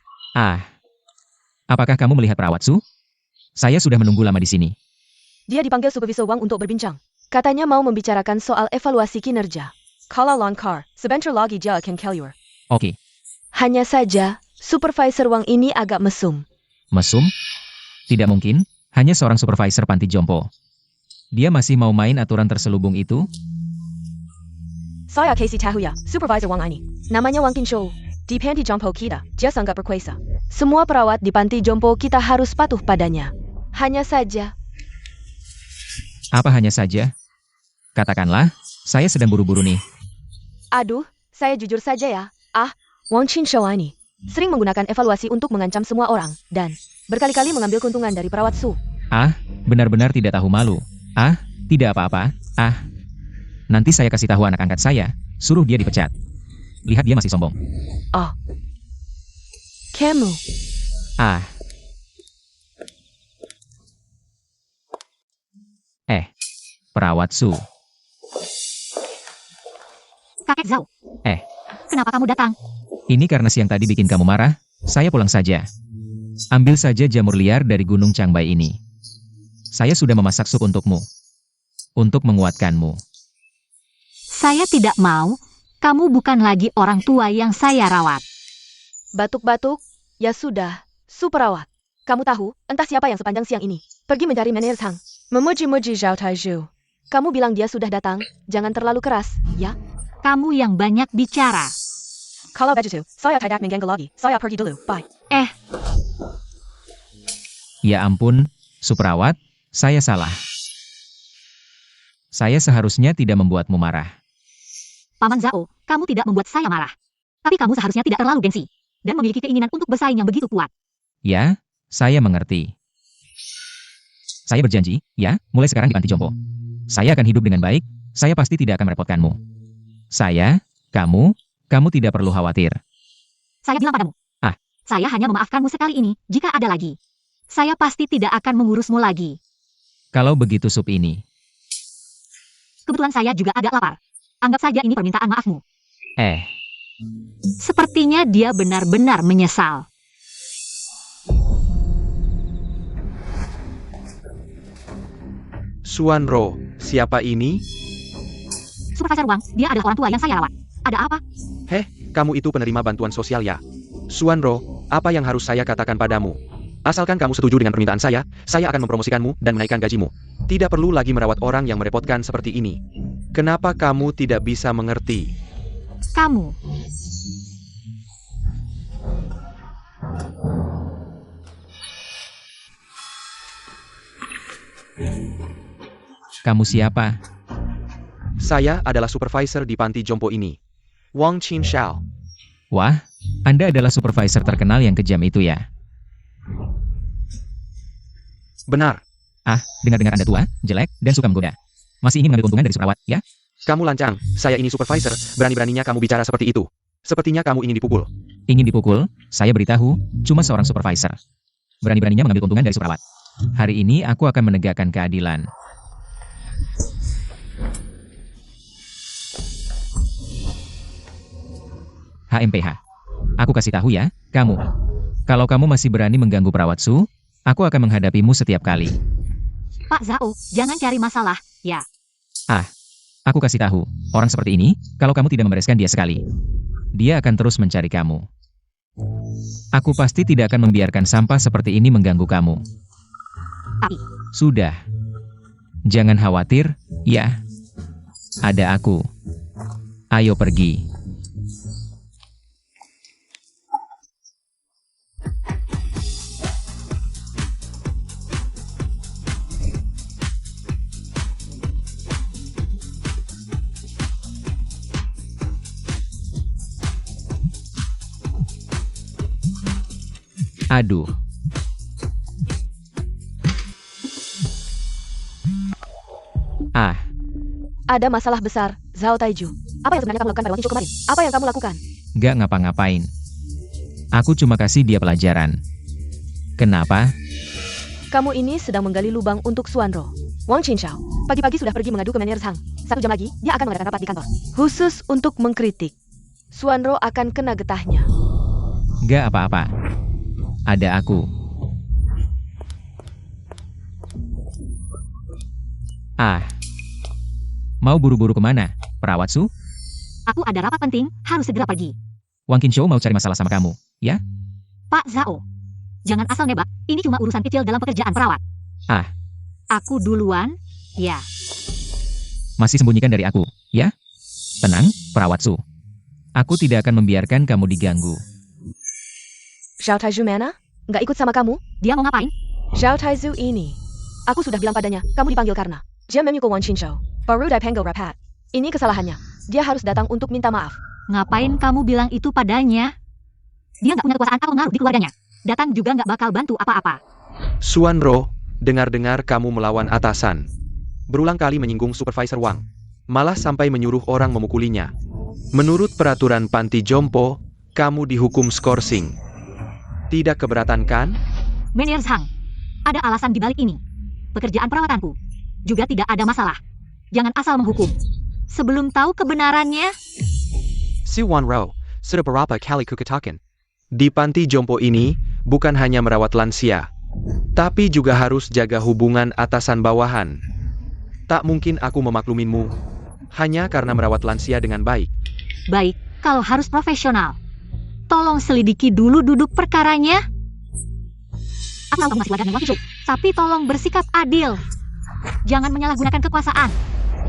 Apakah kamu melihat perawat Su? Saya sudah menunggu lama di sini.
Dia dipanggil Supervisor Wang untuk berbincang. Katanya mau membicarakan soal evaluasi kinerja. Kalau langkar, sebentar lagi dia akan keluar.
Oke.
Hanya saja, Supervisor Wang ini agak mesum.
Mesum? Tidak mungkin, hanya seorang supervisor panti jompo. Dia masih mau main aturan terselubung itu?
Saya kasih tahu ya, Supervisor Wang ini. Namanya Wang Kinshou. Di panti jompo kita, dia sangat berkuasa. Semua perawat di panti jompo kita harus patuh padanya. Hanya saja.
Apa hanya saja? Katakanlah, saya sedang buru-buru nih.
Aduh, saya jujur saja ya. Wang Kinshou ini sering menggunakan evaluasi untuk mengancam semua orang, dan berkali-kali mengambil keuntungan dari perawat Su.
Benar-benar tidak tahu malu. Tidak apa-apa. Nanti saya kasih tahu anak angkat saya, suruh dia dipecat. Lihat dia masih sombong.
Kamu.
Perawat Su.
Kakek Zhao. Kenapa kamu datang?
Ini karena siang tadi bikin kamu marah, saya pulang saja. Ambil saja jamur liar dari Gunung Changbai ini. Saya sudah memasak sup untukmu. Untuk menguatkanmu.
Saya tidak mau. Kamu bukan lagi orang tua yang saya rawat.
Batuk-batuk? Ya sudah, Su perawat. Kamu tahu, entah siapa yang sepanjang siang ini pergi mencari manajer Tang. Memuji-muji Zhao Taiju. Kamu bilang dia sudah datang, jangan terlalu keras, ya?
Kamu yang banyak bicara.
Kalau begitu, saya tidak mengganggu lagi. Saya pergi dulu, bye.
Ya ampun, Suprawat, saya salah. Saya seharusnya tidak membuatmu marah.
Paman Zhao, kamu tidak membuat saya marah. Tapi kamu seharusnya tidak terlalu gengsi. Dan memiliki keinginan untuk bersaing yang begitu kuat.
Ya, saya mengerti. Saya berjanji, ya, mulai sekarang di panti jompo. Saya akan hidup dengan baik, saya pasti tidak akan merepotkanmu. Kamu tidak perlu khawatir.
Saya bilang padamu. Saya hanya memaafkanmu sekali ini, jika ada lagi. Saya pasti tidak akan mengurusmu lagi.
Kalau begitu sup ini.
Kebetulan saya juga agak lapar. Anggap saja ini permintaan maafmu. Sepertinya dia benar-benar menyesal.
Xuanro, siapa ini?
Supervisor Wang, dia adalah orang tua yang saya rawat. Ada apa?
Kamu itu penerima bantuan sosial ya? Xuanro, apa yang harus saya katakan padamu? Asalkan kamu setuju dengan permintaan saya akan mempromosikanmu dan menaikkan gajimu. Tidak perlu lagi merawat orang yang merepotkan seperti ini. Kenapa kamu tidak bisa mengerti?
Kamu.
Kamu siapa?
Saya adalah supervisor di panti jompo ini. Wang Qinshao.
Wah, Anda adalah supervisor terkenal yang kejam itu ya?
Benar.
Dengar-dengar Anda tua, jelek, dan suka menggoda. Masih ingin mengambil keuntungan dari Suprawat, ya?
Kamu lancang, saya ini supervisor, berani-beraninya kamu bicara seperti itu. Sepertinya kamu ingin dipukul.
Ingin dipukul? Saya beritahu, cuma seorang supervisor. Berani-beraninya mengambil keuntungan dari Suprawat. Hari ini aku akan menegakkan keadilan. HMPH. Aku kasih tahu ya, kamu. Kalau kamu masih berani mengganggu perawat Su, aku akan menghadapimu setiap kali.
Pak Zhao, jangan cari masalah, ya.
Aku kasih tahu, orang seperti ini, kalau kamu tidak membereskan dia sekali, dia akan terus mencari kamu. Aku pasti tidak akan membiarkan sampah seperti ini mengganggu kamu.
Tapi,
Sudah. Jangan khawatir, ya. Ada aku. Ayo pergi. Aduh.
Ada masalah besar, Zhao Taiju. Apa yang sebenarnya kamu lakukan pada waktu itu kemarin? Apa yang kamu lakukan?
Gak ngapa-ngapain. Aku cuma kasih dia pelajaran. Kenapa?
Kamu ini sedang menggali lubang untuk Xuanro. Wang Qinshao, pagi-pagi sudah pergi mengadu ke manajer Zhang. 1 jam lagi, dia akan mengadakan rapat di kantor. Khusus untuk mengkritik. Xuanro akan kena getahnya.
Gak apa-apa. Ada aku. Mau buru-buru kemana, perawat Su?
aku ada rapat penting, harus segera pergi.
Wang Qinshu mau cari masalah sama kamu, ya?
Pak Zhao, jangan asal nebak, ini cuma urusan kecil dalam pekerjaan perawat. Aku duluan, ya.
Masih sembunyikan dari aku, ya? Tenang, perawat Su. Aku tidak akan membiarkan kamu diganggu.
Zhao Taizu mana? Nggak ikut sama kamu?
Dia mau ngapain?
Zhao Taizu ini. Aku sudah bilang padanya, kamu dipanggil karena dia memukul Wang Qinshou. Baru dipanggil rapat. Ini kesalahannya. Dia harus datang untuk minta maaf.
Ngapain kamu bilang itu padanya? Dia nggak punya kekuasaan atau pengaruh di keluarganya. Datang juga nggak bakal bantu apa-apa.
Xuanro, dengar-dengar kamu melawan atasan. Berulang kali menyinggung Supervisor Wang. Malah sampai menyuruh orang memukulinya. Menurut peraturan panti jompo, kamu dihukum skorsing. Tidak keberatan kan?
Manajer Zhang, ada alasan di balik ini. Pekerjaan perawatanku juga tidak ada masalah. Jangan asal menghukum. Sebelum tahu kebenarannya.
Xuanro, sudah berapa kali ku katakan?
Di panti jompo ini, bukan hanya merawat lansia, tapi juga harus jaga hubungan atasan bawahan. Tak mungkin aku memakluminmu, hanya karena merawat lansia dengan baik.
Baik, kalau harus profesional. Tolong selidiki dulu duduk perkaranya. Aku tahu kamu masih warga dengan Wang Qinshu, tapi tolong bersikap adil. Jangan menyalahgunakan kekuasaan.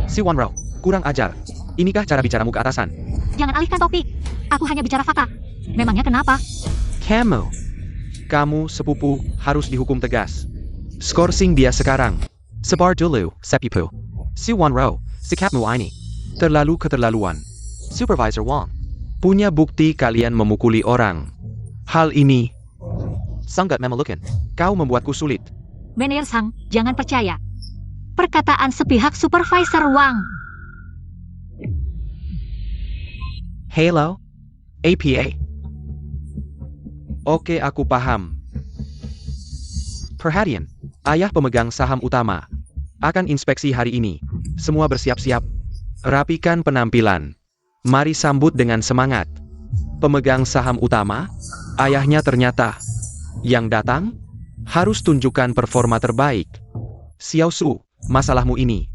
Si Wanro, kurang ajar. Inikah cara bicaramu ke atasan?
Jangan alihkan topik. Aku hanya bicara fakta. Memangnya kenapa?
Kamu sepupu harus dihukum tegas. Skorsing dia sekarang.
Sabar dulu, sepupu. Si Wanro, sikapmu ini.
Terlalu keterlaluan.
Supervisor Wong.
Punya bukti kalian memukuli orang. Hal ini,
Sangat memalukan.
kau membuatku sulit.
Manajer Sang, jangan percaya. Perkataan sepihak Supervisor Wang.
Hello? APA. Oke, aku paham. Perhatian, ayah pemegang saham utama akan inspeksi hari ini. Semua bersiap-siap. Rapikan penampilan. Mari sambut dengan semangat. Pemegang saham utama, ayahnya ternyata. Yang datang, harus tunjukkan performa terbaik. Xiao Su, masalahmu ini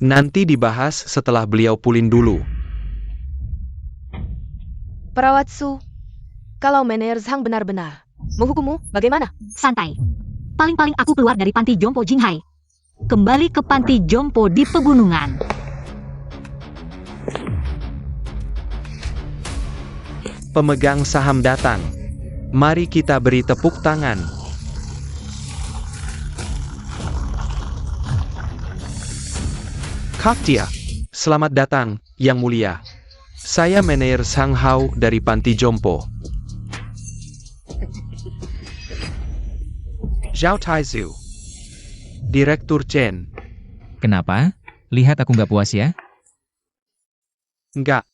nanti dibahas setelah beliau pulih dulu.
Perawat Su, kalau manajer Zhang benar-benar menghukummu, bagaimana?
Santai. Paling-paling aku keluar dari panti jompo Jinghai. Kembali ke panti jompo di pegunungan.
Pemegang saham datang. Mari kita beri tepuk tangan. Kaktia, selamat datang, Yang Mulia. Saya manajer Sang Hao dari Panti Jompo. Zhao Taizu, Direktur Chen.
Kenapa? Lihat aku nggak puas ya?
Enggak,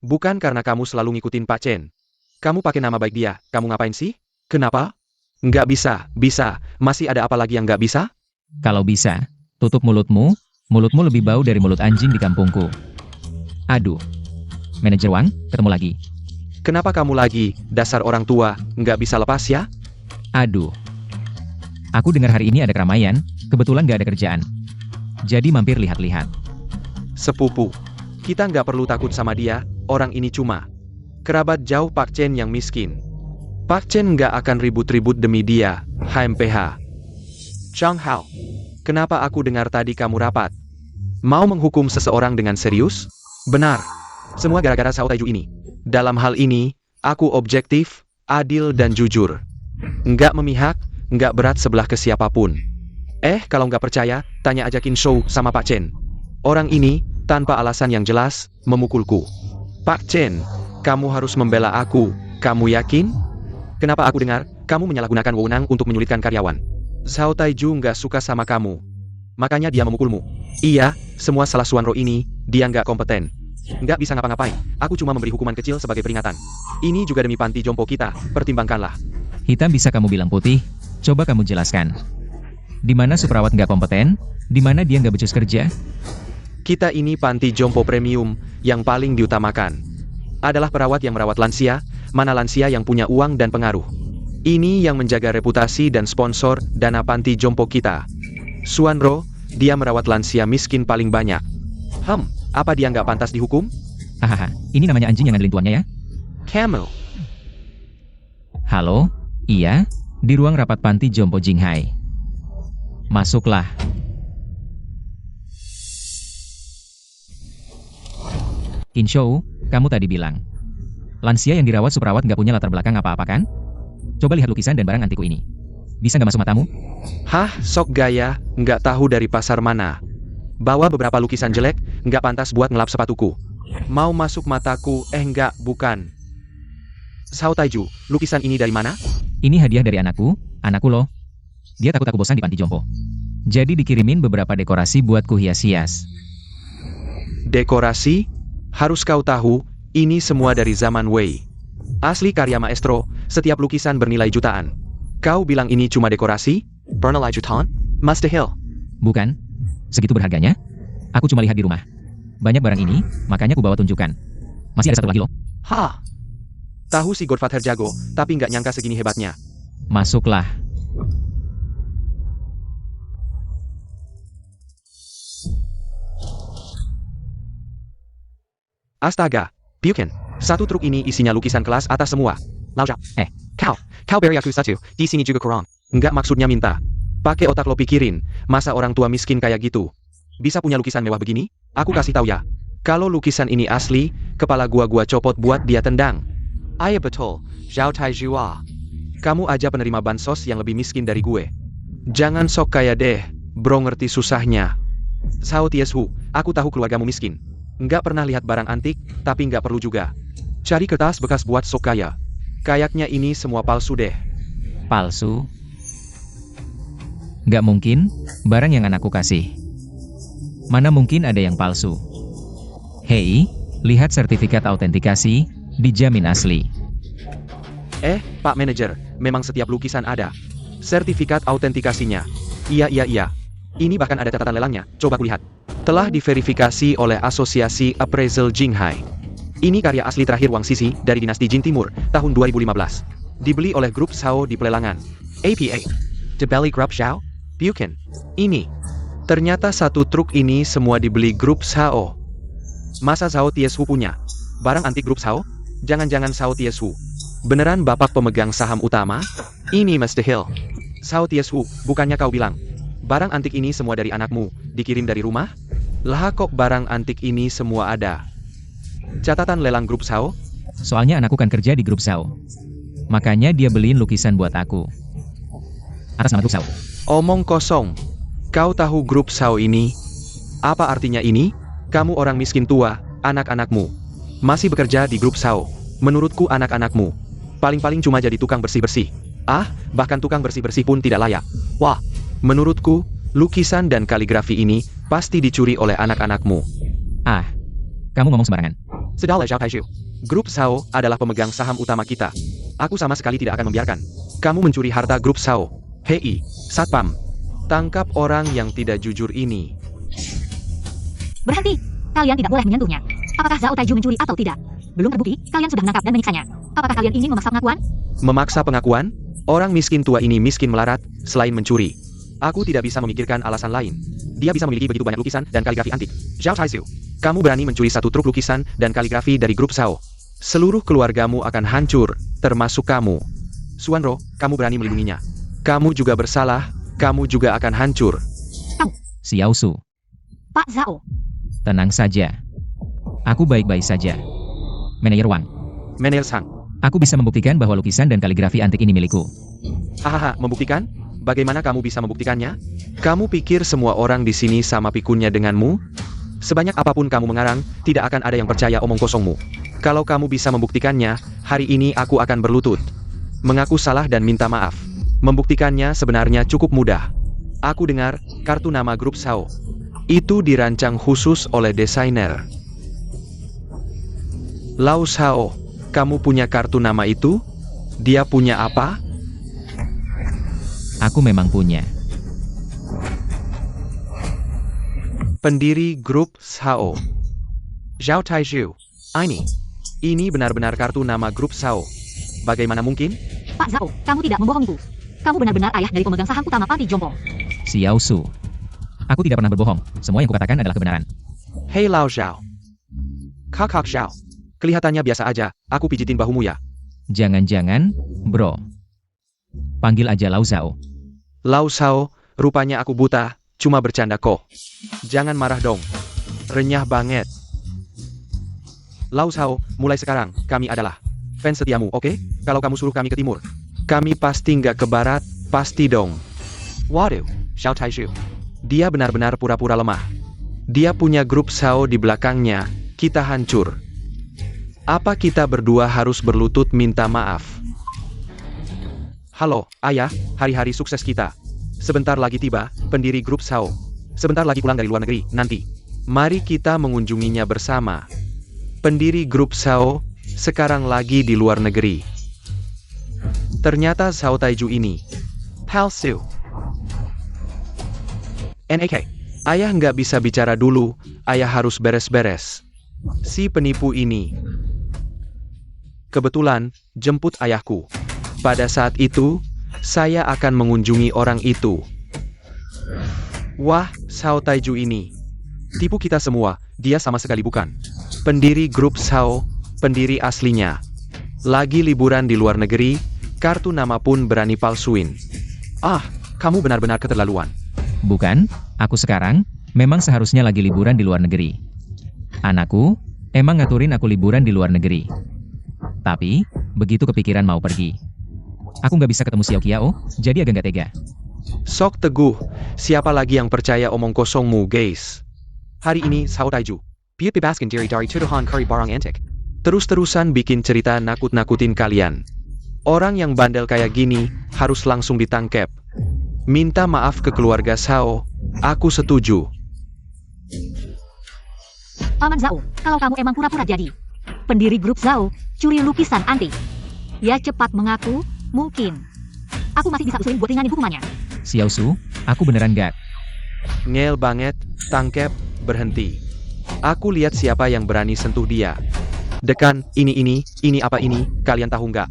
bukan karena kamu selalu ngikutin Pak Chen. Kamu pakai nama baik dia, kamu ngapain sih? Kenapa? Nggak bisa, masih ada apa lagi yang nggak bisa?
Kalau bisa, tutup mulutmu. Mulutmu lebih bau dari mulut anjing di kampungku. Aduh. Manajer Wang, ketemu lagi.
Kenapa kamu lagi, dasar orang tua, nggak bisa lepas ya?
Aduh. Aku dengar hari ini ada keramaian, kebetulan nggak ada kerjaan. Jadi mampir lihat-lihat.
Sepupu, kita nggak perlu takut sama dia, orang ini cuma kerabat jauh Pak Chen yang miskin. Pak Chen nggak akan ribut-ribut demi dia, HMPH. Chang Hao, kenapa aku dengar tadi kamu rapat? Mau menghukum seseorang dengan serius? Benar. Semua gara-gara Zhao Taiju ini. Dalam hal ini, aku objektif, adil dan jujur. Nggak memihak, nggak berat sebelah ke siapapun. Kalau nggak percaya, tanya aja Qin Shou sama Pak Chen. Orang ini, tanpa alasan yang jelas, memukulku. Pak Chen, kamu harus membela aku, kamu yakin? Kenapa aku dengar, kamu menyalahgunakan wewenang untuk menyulitkan karyawan? Zhao Taiju nggak suka sama kamu. Makanya dia memukulmu. Iya, semua salah Suanro ini, dia nggak kompeten. Nggak bisa ngapa-ngapain, aku cuma memberi hukuman kecil sebagai peringatan. Ini juga demi panti jompo kita, pertimbangkanlah.
Hitam bisa kamu bilang putih, coba kamu jelaskan. Di mana Superawat nggak kompeten? Di mana dia nggak becus kerja?
Kita ini panti jompo premium, yang paling diutamakan adalah perawat yang merawat lansia, mana lansia yang punya uang dan pengaruh. Ini yang menjaga reputasi dan sponsor dana panti jompo kita. Suanro, dia merawat lansia miskin paling banyak. Apa dia nggak pantas dihukum?
Hahaha, ini namanya anjing yang ngandelin tuannya ya?
Camel.
Halo? Iya? Di ruang rapat panti jompo Jinghai. Masuklah. Qin Shou, kamu tadi bilang lansia yang dirawat Superawat nggak punya latar belakang apa-apa kan? Coba lihat lukisan dan barang antiku ini. Bisa nggak masuk matamu?
Hah, sok gaya, nggak tahu dari pasar mana. Bawa beberapa lukisan jelek, nggak pantas buat ngelap sepatuku. Mau masuk mataku, nggak, bukan. Zhao Taiju, lukisan ini dari mana?
Ini hadiah dari anakku loh. Dia takut aku bosan di panti jompo. Jadi dikirimin beberapa dekorasi buatku hias-hias.
Dekorasi? Harus kau tahu, ini semua dari zaman Wei. Asli karya maestro, setiap lukisan bernilai jutaan. Kau bilang ini cuma dekorasi?
Bernilai jutaan? Mustahil.
Bukan? Segitu berharganya? Aku cuma lihat di rumah. Banyak barang ini, makanya ku bawa tunjukkan. Masih ada satu lagi loh.
Hah? Tahu si Godfather jago, tapi nggak nyangka segini hebatnya.
Masuklah.
Astaga, Bukan. Satu truk ini isinya lukisan kelas atas semua. Laujak. Kau beri aku satu, di sini juga kurang. Nggak maksudnya minta. Pakai otak lo pikirin, masa orang tua miskin kayak gitu bisa punya lukisan mewah begini? Aku kasih tahu ya. Kalau lukisan ini asli, kepala gua copot buat dia tendang. Iya betul, Zhao Taijua. Kamu aja penerima bansos yang lebih miskin dari gue. Jangan sok kaya deh, bro, ngerti susahnya. Zhao Tieshu, aku tahu keluargamu miskin. Nggak pernah lihat barang antik, tapi nggak perlu juga. Cari kertas bekas buat sok kaya. Kayaknya ini semua palsu deh.
Palsu? Nggak mungkin, barang yang anakku kasih. Mana mungkin ada yang palsu? Hei, lihat sertifikat autentikasi, dijamin asli.
Pak Manajer, memang setiap lukisan ada sertifikat autentikasinya. Iya. Ini bahkan ada catatan lelangnya, coba kulihat. Telah diverifikasi oleh Asosiasi Appraisal Jinghai. Ini karya asli terakhir Wang Sisi dari dinasti Jin Timur, tahun 2015. Dibeli oleh grup Zhao di pelelangan. APA. Dibeli grup Zhao? Bukan. Ini. Ternyata satu truk ini semua dibeli grup Zhao. Masa Zhao Tieshu punya barang antik grup Zhao? Jangan-jangan Zhao Tieshu beneran bapak pemegang saham utama? Ini mustahil. Zhao Tieshu, bukannya kau bilang barang antik ini semua dari anakmu, dikirim dari rumah? Lah kok barang antik ini semua ada catatan lelang grup Zhao?
Soalnya anakku kan kerja di grup Zhao. Makanya dia beliin lukisan buat aku. Atas nama grup Zhao.
Omong kosong. Kau tahu grup Zhao ini? Apa artinya ini? Kamu orang miskin tua, anak-anakmu masih bekerja di grup Zhao. Menurutku anak-anakmu paling-paling cuma jadi tukang bersih-bersih. Bahkan tukang bersih-bersih pun tidak layak. Wah, menurutku, lukisan dan kaligrafi ini pasti dicuri oleh anak-anakmu.
Kamu ngomong sembarangan.
Sudahlah Zhao Taizhu. Grup Zhao adalah pemegang saham utama kita. Aku sama sekali tidak akan membiarkan kamu mencuri harta grup Zhao. Hei, Satpam. Tangkap orang yang tidak jujur ini.
Berhenti! Kalian tidak boleh menyentuhnya. Apakah Zhao Taiju mencuri atau tidak? Belum terbukti, kalian sudah menangkap dan menyiksanya. Apakah kalian ingin memaksa pengakuan?
Memaksa pengakuan? Orang miskin tua ini miskin melarat, selain mencuri. Aku tidak bisa memikirkan alasan lain. Dia bisa memiliki begitu banyak lukisan dan kaligrafi antik. Zhao Taizhu, kamu berani mencuri satu truk lukisan dan kaligrafi dari grup Zhao. Seluruh keluargamu akan hancur, termasuk kamu. Suanro, kamu berani melindunginya. Kamu juga bersalah, kamu juga akan hancur.
Xiao Su,
Pak Zhao,
tenang saja. Aku baik-baik saja. Manajer Wang,
Menel Sang.
aku bisa membuktikan bahwa lukisan dan kaligrafi antik ini milikku.
Hahaha, membuktikan? Bagaimana kamu bisa membuktikannya? Kamu pikir semua orang di sini sama pikunnya denganmu? Sebanyak apapun kamu mengarang, tidak akan ada yang percaya omong kosongmu. Kalau kamu bisa membuktikannya, hari ini aku akan berlutut. Mengaku salah dan minta maaf. Membuktikannya sebenarnya cukup mudah. Aku dengar, kartu nama grup Zhao itu dirancang khusus oleh desainer. Lau Zhao, kamu punya kartu nama itu? Dia punya apa?
Aku memang punya.
Pendiri grup Zhao. Zhao Taizhu. Ini benar-benar kartu nama grup Zhao. Bagaimana mungkin?
Pak Zhao, kamu tidak membohongiku. Kamu benar-benar ayah dari pemegang saham utama Panti Jompo.
Xiao Su, aku tidak pernah berbohong. Semua yang kukatakan adalah kebenaran.
Hei Lau Zhao. Kakak Zhao. Kelihatannya biasa aja, aku pijitin bahumu ya.
Jangan-jangan, bro. Panggil aja Lau Zhao.
Lau Zhao, rupanya aku buta, cuma bercanda kok. Jangan marah dong. Renyah banget. Lau Zhao, mulai sekarang, kami adalah fans setiamu, oke? Kalau kamu suruh kami ke timur, kami pasti nggak ke barat, pasti dong. Waduh, Zhao Taizhu. Dia benar-benar pura-pura lemah. Dia punya grup Zhao di belakangnya, kita hancur. Apa kita berdua harus berlutut minta maaf? Halo, ayah, hari-hari sukses kita. Sebentar lagi tiba, pendiri grup Zhao. Sebentar lagi pulang dari luar negeri, nanti. Mari kita mengunjunginya bersama. Pendiri grup Zhao, sekarang lagi di luar negeri. Ternyata Zhao Taiju ini palsu. NAK, ayah nggak bisa bicara dulu, ayah harus beres-beres. Si penipu ini kebetulan jemput ayahku. Pada saat itu, saya akan mengunjungi orang itu. Wah, Zhao Taiju ini tipu kita semua, dia sama sekali bukan pendiri grup Zhao, pendiri aslinya. Lagi liburan di luar negeri, kartu nama pun berani palsuin. Kamu benar-benar keterlaluan.
Bukan, aku sekarang Memang seharusnya lagi liburan di luar negeri. Anakku, emang ngaturin aku liburan di luar negeri. Tapi, begitu kepikiran mau pergi. Aku nggak bisa ketemu Xiao Qiao, jadi agak nggak tega.
Sok teguh, siapa lagi yang percaya omong kosongmu, guys? Hari ini, Sao Taiju.
Piut bebaskan diri dari tuduhan kari barang antik.
Terus-terusan bikin cerita nakut-nakutin kalian. Orang yang bandel kayak gini, harus langsung ditangkep. Minta maaf ke keluarga Sao, aku setuju.
Paman Zhao, kalau kamu emang pura-pura jadi pendiri grup Zhao, curi lukisan antik, ya cepat mengaku, mungkin. Aku masih bisa usulin buat ringanin hukumannya.
Xiao Su, aku beneran nggak.
Ngel banget, tangkep, berhenti. Aku lihat siapa yang berani sentuh dia. Dekan, ini apa ini, kalian tahu nggak?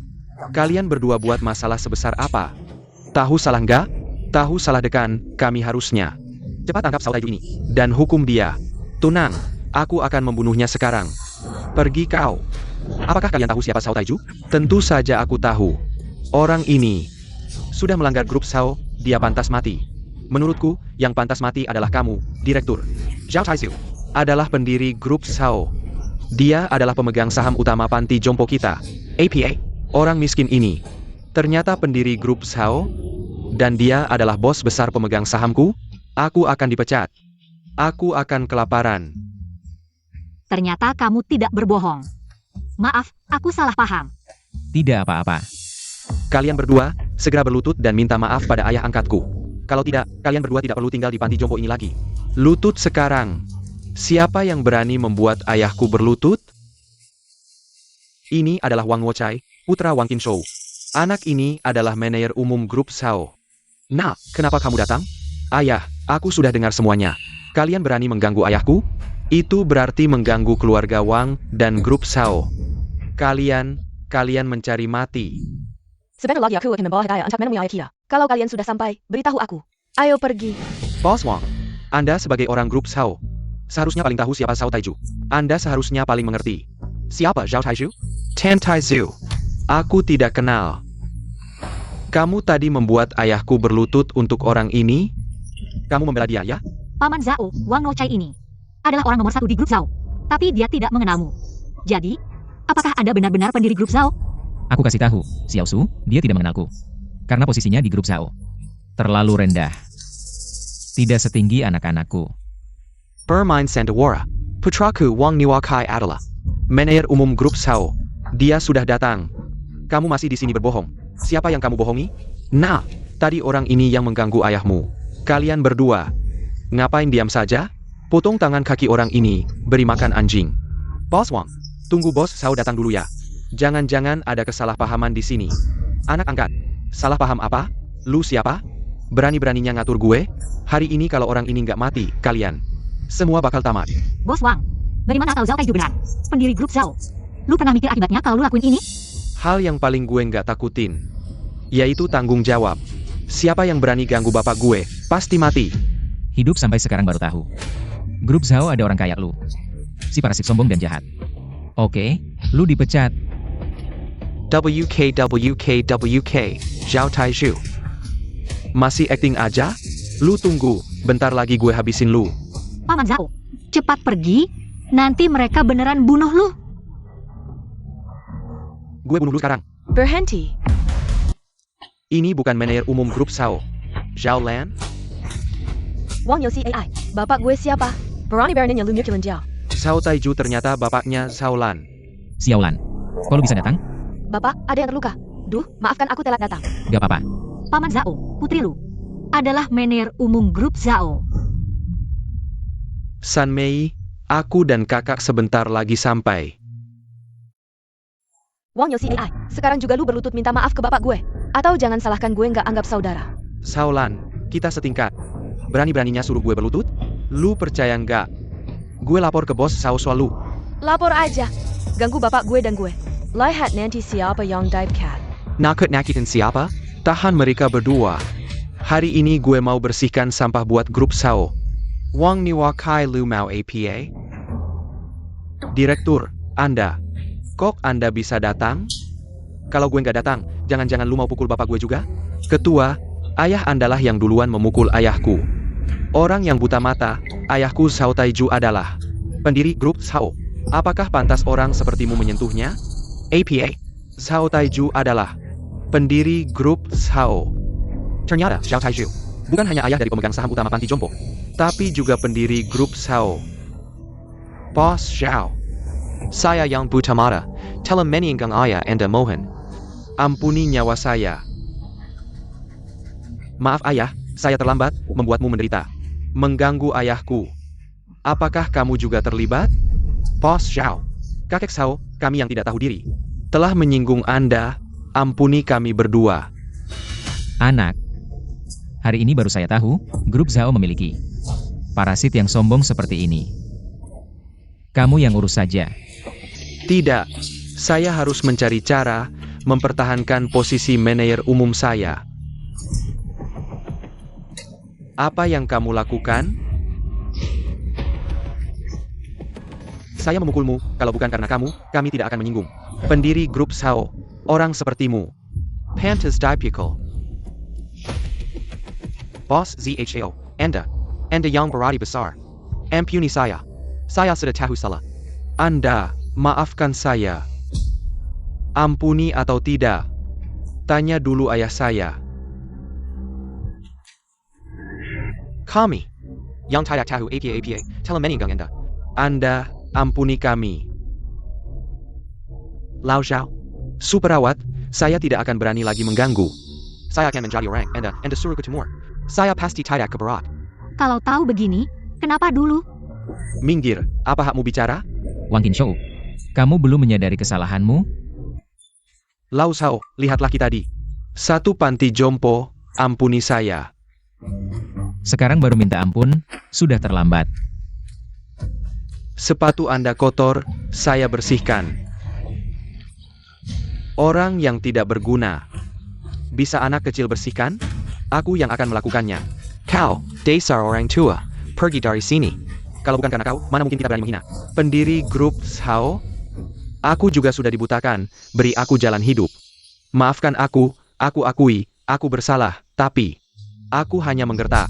Kalian berdua buat masalah sebesar apa? Tahu salah nggak? Tahu salah dekan, kami harusnya. Cepat tangkap Sao Taiju ini, dan hukum dia. Tunang, aku akan membunuhnya sekarang. Pergi kau. Apakah kalian tahu siapa Sao Taiju? Tentu saja aku tahu. Orang ini sudah melanggar grup Sao, dia pantas mati. Menurutku, yang pantas mati adalah kamu, Direktur.
Zhao Taizu.
Adalah pendiri grup Sao. Dia adalah pemegang saham utama panti jompo kita.
APA.
Orang miskin ini ternyata pendiri grup Sao, dan dia adalah bos besar pemegang sahamku. Aku akan dipecat. Aku akan kelaparan.
Ternyata kamu tidak berbohong. Maaf, aku salah paham.
Tidak apa-apa.
Kalian berdua, segera berlutut dan minta maaf pada ayah angkatku. Kalau tidak, kalian berdua tidak perlu tinggal di panti jompo ini lagi. Lutut sekarang. Siapa yang berani membuat ayahku berlutut? Ini adalah Wang Wochai, putra Wang Qinshou. Anak ini adalah manajer umum grup Sao. Nah, kenapa kamu datang? Ayah, aku sudah dengar semuanya. Kalian berani mengganggu ayahku? Itu berarti mengganggu keluarga Wang dan grup Sao. Kalian mencari mati.
Sebentar lagi aku akan membawa hadiah untuk menemui ayah kita. Kalau kalian sudah sampai, beritahu aku. Ayo pergi.
Boss Wang, Anda sebagai orang grup Sao, seharusnya paling tahu siapa Sao Taiju. Anda seharusnya paling mengerti.
Siapa Zhao Taiju?
Tan Taizu. Aku tidak kenal. Kamu tadi membuat ayahku berlutut untuk orang ini? Kamu membela dia, ya?
Paman Zhao, Wang Nochai ini adalah orang nomor 1 di grup Zhao. Tapi dia tidak mengenalmu. Jadi, apakah Anda benar-benar pendiri grup Zhao?
Aku kasih tahu, Xiao Su, dia tidak mengenalku. Karena posisinya di grup Zhao terlalu rendah. Tidak setinggi anak-anakku.
Bermain Sandawara. Putraku Wang Niwakai adalah manajer umum grup Sao. Dia sudah datang. Kamu masih di sini berbohong. Siapa yang kamu bohongi? Nah, tadi orang ini yang mengganggu ayahmu. Kalian berdua. Ngapain diam saja? Potong tangan kaki orang ini, beri makan anjing. Boss Wang, tunggu bos Sao datang dulu ya. Jangan-jangan ada kesalahpahaman di sini. Anak angkat, salah paham apa? Lu siapa? Berani-beraninya ngatur gue? Hari ini kalau orang ini nggak mati, kalian semua bakal tamat.
Bos Wang, bagaimana tahu Zhao Taiju benar? Pendiri grup Zhao. Lu pernah mikir akibatnya kalau lu lakuin ini?
Hal yang paling gue nggak takutin, yaitu tanggung jawab. Siapa yang berani ganggu bapak gue, pasti mati.
Hidup sampai sekarang baru tahu. Grup Zhao ada orang kayak lu. Si parasit sombong dan jahat. Oke, lu dipecat.
WK, Zhao Taiju. Masih acting aja? Lu tunggu, bentar lagi gue habisin lu.
Paman Zhao, cepat pergi, nanti mereka beneran bunuh lu.
Gue bunuh lu sekarang.
Berhenti.
Ini bukan manajer umum grup Sao. Zhao Lan?
Wang Yosi AI. Bapak gue siapa? Berani-beraninya lu nyukilin dia.
Sao Taiju ternyata bapaknya Sao Lan.
Xiao Lan, kok lu bisa datang?
Bapak, ada yang terluka. Duh, maafkan aku telat datang.
Gak apa-apa.
Paman Zhao, putri lu adalah manajer umum grup Zhao.
San Mei, aku dan kakak sebentar lagi sampai.
Wang Yosi AI. Sekarang juga lu berlutut minta maaf ke bapak gue. Atau jangan salahkan gue nggak anggap saudara.
Sao Lan, kita setingkat. Berani-beraninya suruh gue berlutut? Lu percaya nggak? Gue lapor ke bos Sao soal lu.
Lapor aja. Ganggu bapak gue dan gue. Lihat nanti siapa yang dive cat.
Nakut-nakitin siapa? Tahan mereka berdua. Hari ini gue mau bersihkan sampah buat grup Sao. Wang Niwakai lu mau APA? Direktur, Anda. Kok Anda bisa datang? Kalau gue nggak datang, jangan-jangan lu mau pukul bapak gue juga? Ketua, ayah Andalah yang duluan memukul ayahku. Orang yang buta mata, ayahku Zhao Taiju adalah pendiri grup Zhao. Apakah pantas orang sepertimu menyentuhnya?
APA.
Zhao Taiju adalah pendiri grup Zhao.
Ternyata, Zhao Taiju.
Bukan hanya ayah dari pemegang saham utama panti jompo, tapi juga pendiri grup Zhao. Boss Zhao.
Saya yang buta mata. Telah meninggang ayah Anda mohon.
Ampuni nyawa saya. Maaf ayah, saya terlambat, membuatmu menderita. Mengganggu ayahku. Apakah kamu juga terlibat?
Boss Zhao.
Kakek Zhao, kami yang tidak tahu diri. Telah menyinggung Anda, ampuni kami berdua.
Anak. Hari ini baru saya tahu, grup Zhao memiliki parasit yang sombong seperti ini. Kamu yang urus saja.
Tidak, saya harus mencari cara mempertahankan posisi manajer umum saya. Apa yang kamu lakukan? Saya memukulmu, kalau bukan karena kamu, kami tidak akan menyinggung. Pendiri grup Zhao, orang sepertimu.
Pantas dipikul. Boss Zhao. Anda yang berani besar. Ampuni saya. Saya sudah tahu salah.
Anda, maafkan saya. Ampuni atau tidak? Tanya dulu ayah saya.
Kami yang tidak tahu APA telah meninggang Anda.
Anda, ampuni kami.
Lao Zhao.
Superawat, saya tidak akan berani lagi mengganggu.
Saya akan menjadi orang Anda suruh ke timur. Saya pasti tidak ke barat.
Kalau tahu begini, kenapa dulu?
Minggir, apa hakmu bicara?
Wang Qinshou, kamu belum menyadari kesalahanmu?
Lao Zhao, lihatlah kita tadi. Satu panti jompo, ampuni saya.
Sekarang baru minta ampun, sudah terlambat.
Sepatu Anda kotor, saya bersihkan. Orang yang tidak berguna. Bisa anak kecil bersihkan? Aku yang akan melakukannya.
Kau, dasar orang tua. Pergi dari sini.
Kalau bukan karena kau, mana mungkin kita berani menghina? Pendiri grup Zhao? Aku juga sudah dibutakan, beri aku jalan hidup. Maafkan aku akui, aku bersalah, tapi aku hanya menggertak.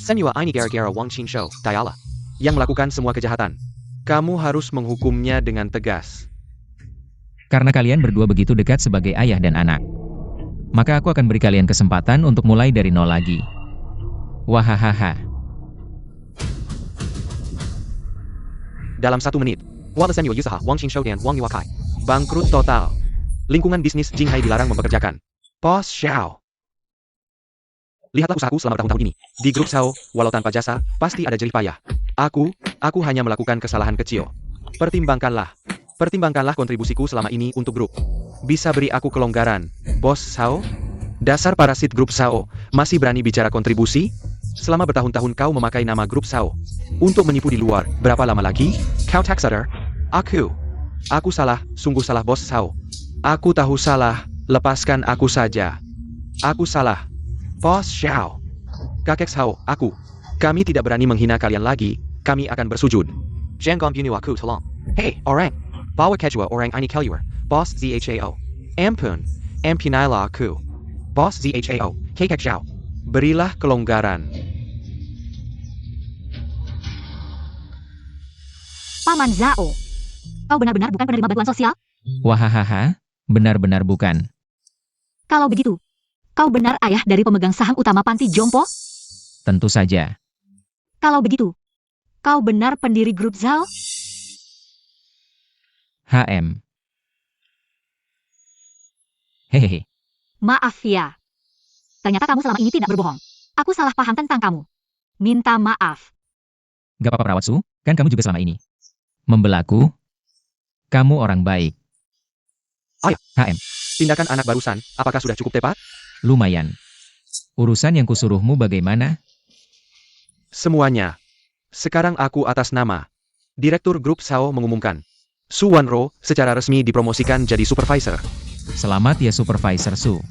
Semua ini gara-gara Wang Qinshou, Diala.
Yang melakukan semua kejahatan. Kamu harus menghukumnya dengan tegas.
Karena kalian berdua begitu dekat sebagai ayah dan anak. Maka aku akan beri kalian kesempatan untuk mulai dari nol lagi. Wahahaha.
Dalam 1 menit.
Wala Samuel Usaha, Wang Qinshou dan Wang Yuakai.
Bangkrut total. Lingkungan bisnis Jinghai dilarang mempekerjakan. Boss Zhao. Lihatlah usahaku selama bertahun-tahun ini. Di grup Zhao, walau tanpa jasa, pasti ada jerih payah. Aku hanya melakukan kesalahan kecil. Pertimbangkanlah kontribusiku selama ini untuk grup. Bisa beri aku kelonggaran, Bos Zhao? Dasar parasit grup Zhao, masih berani bicara kontribusi? Selama bertahun-tahun kau memakai nama grup Zhao. Untuk menipu di luar, berapa lama lagi? Kau tak sadar? Aku salah, sungguh salah Bos Zhao. Aku tahu salah, lepaskan aku saja. Aku salah. Bos Zhao. Kakek Zhao, kami tidak berani menghina kalian lagi, kami akan bersujud.
Jangan bunuh aku tolong. Hey, orang. Bawa kedua orang ini keluar. Boss Zhao. Ampunilah aku. Boss Zhao. Kakek Zhao.
Berilah kelonggaran.
Paman Zhao. Kau benar-benar bukan penerima bantuan sosial?
Wahahaha, benar-benar bukan.
Kalau begitu, kau benar ayah dari pemegang saham utama panti jompo?
Tentu saja.
Kalau begitu, kau benar pendiri grup Zhao?
HM. Hehehe.
Maaf ya. Ternyata kamu selama ini tidak berbohong. Aku salah paham tentang kamu. Minta maaf.
Gak apa-apa perawat Su, kan kamu juga selama ini membelaku. Kamu orang baik.
Ayah.
HM.
Tindakan anak barusan, apakah sudah cukup tepat?
Lumayan. Urusan yang kusuruhmu bagaimana?
Semuanya. Sekarang aku atas nama Direktur Grup Zhao mengumumkan. Su Wanro secara resmi dipromosikan jadi supervisor.
Selamat ya Supervisor Su.